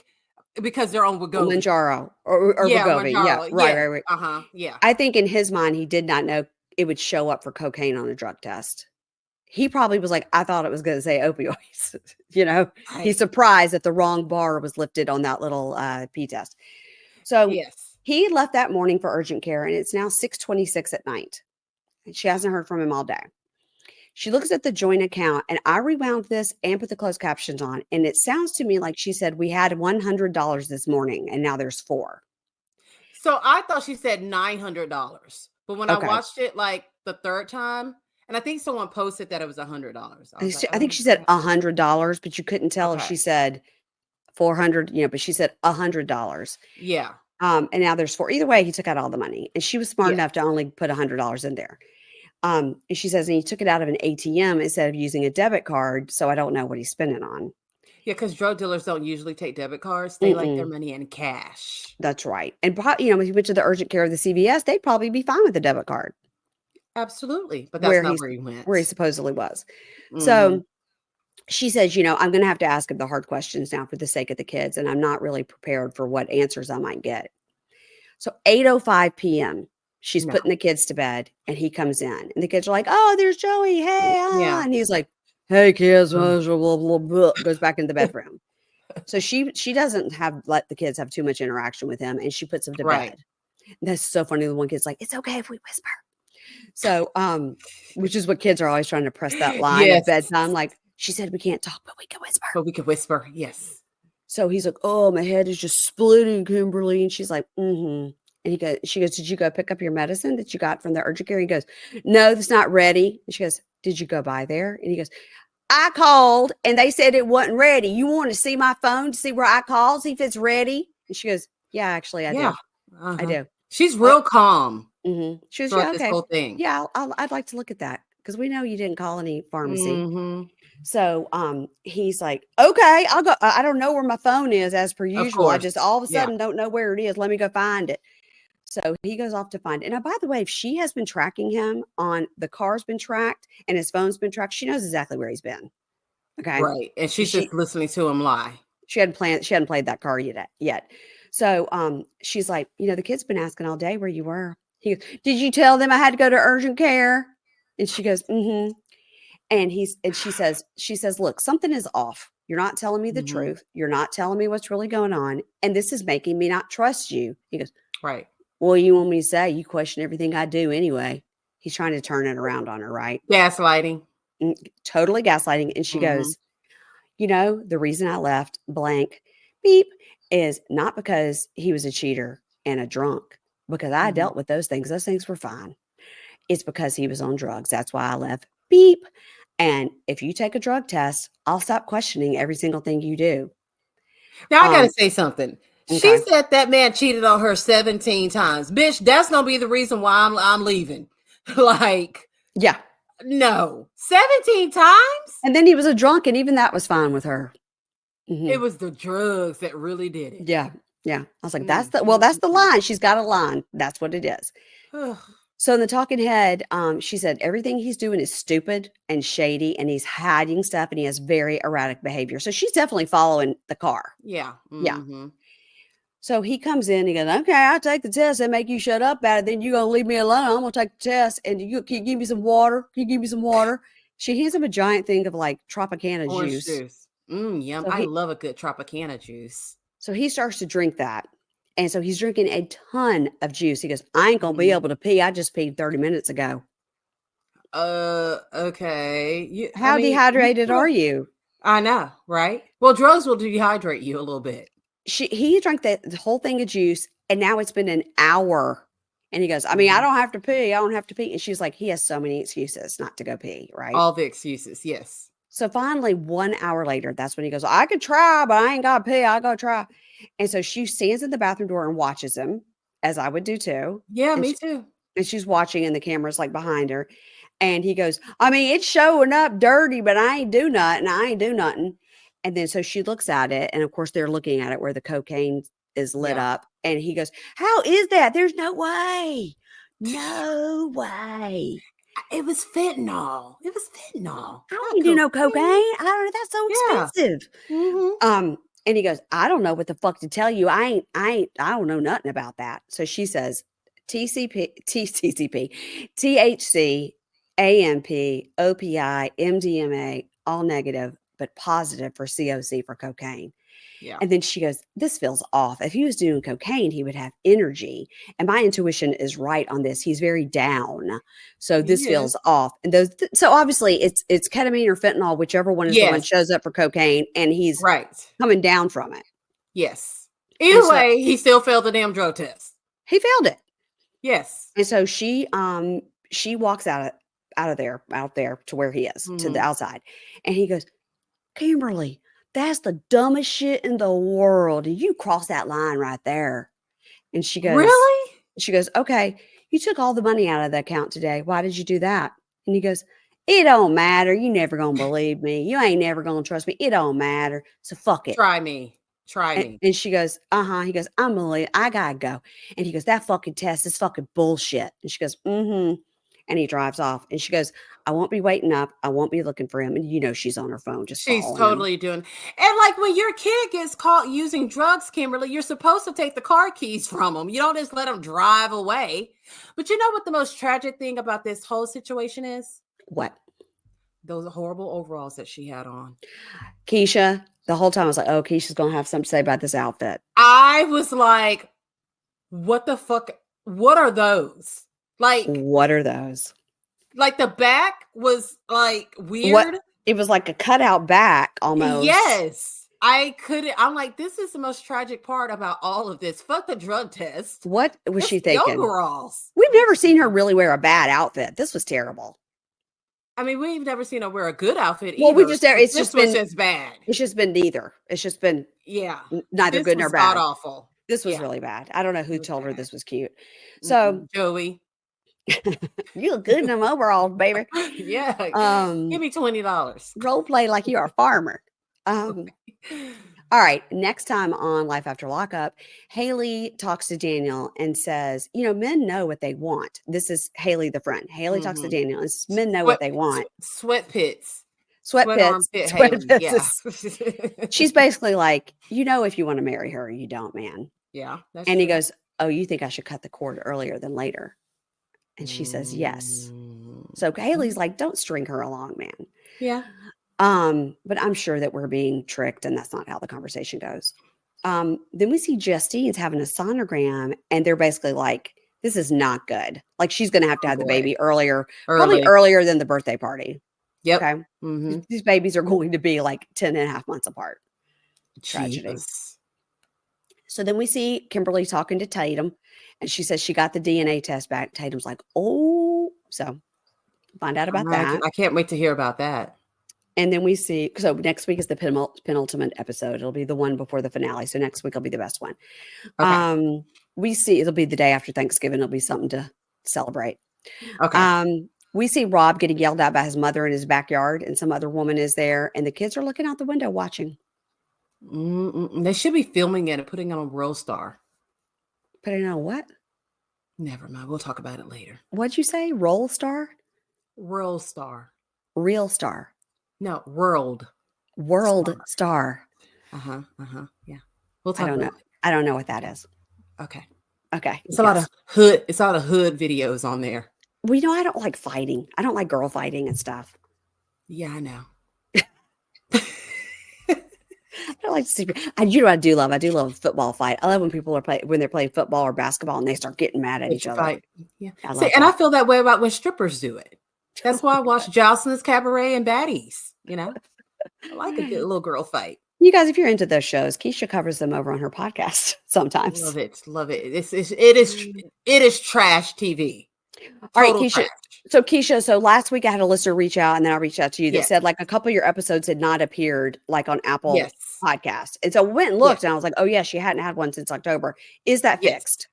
because they're on Wegovy. Manjaro or Wegovy. Yeah, right. Uh-huh, yeah. I think in his mind, he did not know it would show up for cocaine on a drug test. He probably was like, I thought it was going to say opioids. Right. He's surprised that the wrong bar was lifted on that little P test. So he left that morning for urgent care, and it's now 6:26 at night. And she hasn't heard from him all day. She looks at the joint account, and I rewound this and put the closed captions on. And it sounds to me like she said, we had $100 this morning, and now there's $4. So I thought she said $900. But when I watched it like the third time, and I think someone posted that it was $100. I think she said $100, but you couldn't tell if she said 400, but she said $100. Yeah. And now there's $4. Either way, he took out all the money, and she was smart enough to only put $100 in there. And she says, and he took it out of an ATM instead of using a debit card. So I don't know what he's spending on. Yeah, because drug dealers don't usually take debit cards. They like their money in cash. That's right. And, if he went to the urgent care of the CVS, they'd probably be fine with the debit card. Absolutely. But that's not where he went. Where he supposedly was. Mhm. So she says, I'm going to have to ask him the hard questions now for the sake of the kids. And I'm not really prepared for what answers I might get. So 8:05 p.m., she's putting the kids to bed and he comes in. And the kids are like, oh, there's Joey. Hey. Yeah. And he's like, hey, kids. Blah, blah, blah, blah, goes back in the bedroom. So she doesn't let the kids have too much interaction with him. And she puts them to bed. And that's so funny. The one kid's like, it's okay if we whisper. So, which is what kids are always trying to press that line at bedtime. Like, she said, we can't talk, but we can whisper. But we can whisper. Yes. So he's like, oh, my head is just splitting, Kimberly. And she's like, mm-hmm. And she goes, did you go pick up your medicine that you got from the urgent care? He goes, no, that's not ready. And she goes, did you go by there? And he goes, I called and they said it wasn't ready. You want to see my phone to see where I called, see if it's ready? And she goes, yeah, actually, I do. I do. She's real calm. Mm-hmm. She was okay. This whole thing. Yeah, I'd like to look at that because we know you didn't call any pharmacy. Mm-hmm. So he's like, okay, I'll go. I don't know where my phone is as per usual. I just all of a sudden don't know where it is. Let me go find it. So he goes off to find it. And by the way, if she has been tracking him on the car's been tracked and his phone's been tracked, she knows exactly where he's been. Okay. Right. And she's just listening to him lie. She hadn't played that card yet. So she's like, the kid's been asking all day where you were. He goes, did you tell them I had to go to urgent care? And she goes, mm-hmm. And she says, look, something is off. You're not telling me the truth. You're not telling me what's really going on. And this is making me not trust you. He goes, right. Well, you want me to say you question everything I do anyway. He's trying to turn it around on her, right? Gaslighting. Totally gaslighting. And she goes, the reason I left blank beep is not because he was a cheater and a drunk, because I dealt with those things. Those things were fine. It's because he was on drugs. That's why I left beep. And if you take a drug test, I'll stop questioning every single thing you do. Now I got to say something. Okay. She said that man cheated on her 17 times. Bitch, that's going to be the reason why I'm leaving. Yeah. No. 17 times? And then he was a drunk, and even that was fine with her. Mm-hmm. It was the drugs that really did it. Yeah. Yeah. I was like, that's the line. She's got a line. That's what it is. So in the talking head, she said everything he's doing is stupid and shady, and he's hiding stuff, and he has very erratic behavior. So she's definitely following the car. Yeah. Mm-hmm. Yeah. So he comes in, he goes, okay, I'll take the test and make you shut up about it. Then you're going to leave me alone. I'm going to take the test. And can you give me some water? Can you give me some water? She hands him a giant thing of Tropicana orange juice. Yum. So I love a good Tropicana juice. So he starts to drink that. And so he's drinking a ton of juice. He goes, I ain't going to be able to pee. I just peed 30 minutes ago. Okay. How dehydrated are you? I know, right? Well, drugs will dehydrate you a little bit. He drank the whole thing of juice, and now it's been an hour. And he goes, I mean, I don't have to pee. I don't have to pee. And she's like, he has so many excuses not to go pee, right? All the excuses, yes. So finally, 1 hour later, that's when he goes, I could try, but I ain't got to pee. I go try. And so she stands in the bathroom door and watches him, as I would do too. Yeah, me too. And she's watching, and the camera's behind her. And he goes, I mean, it's showing up dirty, but I ain't do nothing. I ain't do nothing. And then so she looks at it, and of course they're looking at it where the cocaine is lit up. And he goes, how is that? There's no way. No way. It was fentanyl. I don't do no cocaine. I don't know. That's so expensive. Mm-hmm. And he goes, I don't know what the fuck to tell you. I don't know nothing about that. So she says, TCP, THC, AMP, OPI, MDMA, all negative, but positive for COC for cocaine. Yeah. And then she goes, this feels off. If he was doing cocaine, he would have energy. And my intuition is right on this. He's very down. So this feels off. And so obviously it's ketamine or fentanyl, whichever one is the one shows up for cocaine, and he's coming down from it. Yes. Either way, he still failed the damn drug test. He failed it. Yes. And so she walks out there to where he is, to the outside. And he goes, Kimberly, that's the dumbest shit in the world. You cross that line right there. And she goes, really? She goes, okay, you took all the money out of the account today. Why did you do that? And he goes, it don't matter. You never going to believe me. You ain't never going to trust me. It don't matter. So fuck it. Try me. And she goes, He goes, I'm gonna leave. I gotta go. And he goes, that fucking test is fucking bullshit. And she goes, mm-hmm. And he drives off. And she goes, I won't be waiting up. I won't be looking for him. And she's on her phone just she's following totally him. doing. And like when your kid gets caught using drugs, Kimberly, you're supposed to take the car keys from them. You don't just let them drive away. But you know what the most tragic thing about this whole situation is? What? Those horrible overalls that she had on. Keisha, the whole time I was like, oh, Keisha's going to have something to say about this outfit. I was like, what the fuck? What are those? Like, what are those? Like the back was like weird. What? It was like a cutout back almost. Yes. I'm like, this is the most tragic part about all of this. Fuck the drug test. What was she thinking? Overalls. We've never seen her really wear a bad outfit. This was terrible. I mean, we've never seen her wear a good outfit well, either. It's just bad. It's just been neither. It's just been neither this good nor bad. Awful. This was really bad. I don't know who told her this was cute. So Joey. You look good in them overalls, baby. Yeah. Give me $20. Role play like you are a farmer. All right. Next time on Life After Lockup, Haley talks to Daniel and says, men know what they want. This is Haley, the friend. Haley talks to Daniel and says, men know what they want. Sweat pits. Sweat pits. Yeah. She's basically like, if you want to marry her, you don't, man. Yeah. And he goes, oh, you think I should cut the cord earlier than later? And she says, yes. So Haley's like, don't string her along, man. Yeah. But I'm sure that we're being tricked and that's not how the conversation goes. Then we see Justine's having a sonogram and they're basically like, this is not good. Like she's going to have the baby probably earlier than the birthday party. Yep. Okay. Mm-hmm. These babies are going to be like 10 and a half months apart. Tragedy. So then we see Kimberly talking to Tatum and she says she got the DNA test back. Tatum's like, oh, so find out about that. I can't wait to hear about that. And then we see, so next week is the penultimate episode. It'll be the one before the finale. So next week will be the best one. Okay. We see, it'll be the day after Thanksgiving. It'll be something to celebrate. Okay. We see Rob getting yelled at by his mother in his backyard and some other woman is there and the kids are looking out the window watching. They should be filming it and putting it on World Star. Putting it on what? Never mind. We'll talk about it later. What'd you say? Roll Star? World Star. Real Star. No, World Star. Yeah. We'll talk about it. I don't know what that is. Okay. It's a lot of hood. It's a lot of hood videos on there. Well, I don't like fighting. I don't like girl fighting and stuff. Yeah, I know. I don't like to see. What I do love? I do love a football fight. I love when people when they're playing football or basketball and they start getting mad at each other. Fight. Yeah. I feel that way about when strippers do it. That's why I watch Jocelyn's Cabaret and Baddies. I like a good little girl fight. You guys, if you're into those shows, Keisha covers them over on her podcast sometimes. Love it. It is trash TV. All right, Keisha. Trash. So Keisha, last week I had a listener reach out and then I reached out to you that said like a couple of your episodes had not appeared like on Apple Podcast. And so I went and looked and I was like, oh yeah, she hadn't had one since October. Is that fixed?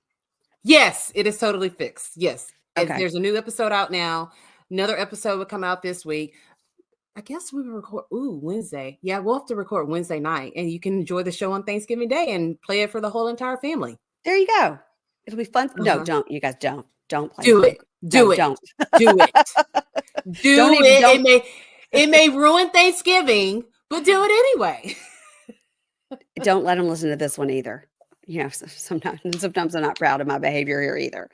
Yes, it is totally fixed. Yes. Okay. There's a new episode out now. Another episode will come out this week. I guess we will record Wednesday. Yeah, we'll have to record Wednesday night and you can enjoy the show on Thanksgiving Day and play it for the whole entire family. There you go. It'll be fun. No, don't. You guys don't. Don't play. Do it. Do it. Don't. Do it. Do it. It may ruin Thanksgiving, but do it anyway. Don't let them listen to this one either. Sometimes I'm not proud of my behavior here either.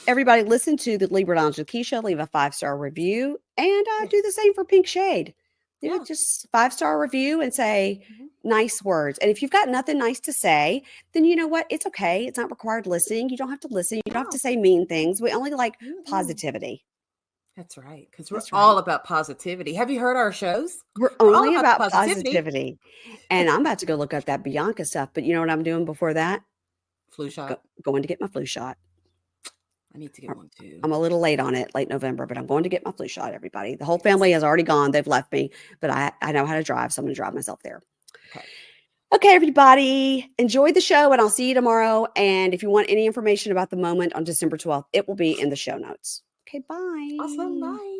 Everybody listen to the Libra Lounge with Keisha, leave a 5-star review and do the same for Pink Shade. Just 5-star review and say nice words. And if you've got nothing nice to say, then you know what? It's okay. It's not required listening. You don't have to listen. You don't have to say mean things. We only like positivity. That's right. Because we're all about positivity. Have you heard our shows? We're only about positivity. And I'm about to go look up that Bianca stuff. But you know what I'm doing before that? Flu shot. Going to get my flu shot. I need to get one too. I'm a little late on it, late November, but I'm going to get my flu shot, everybody. The whole family has already gone. They've left me, but I know how to drive, so I'm going to drive myself there. Okay. Okay, everybody, enjoy the show, and I'll see you tomorrow. And if you want any information about the moment on December 12th, it will be in the show notes. Okay, Awesome. bye. Bye.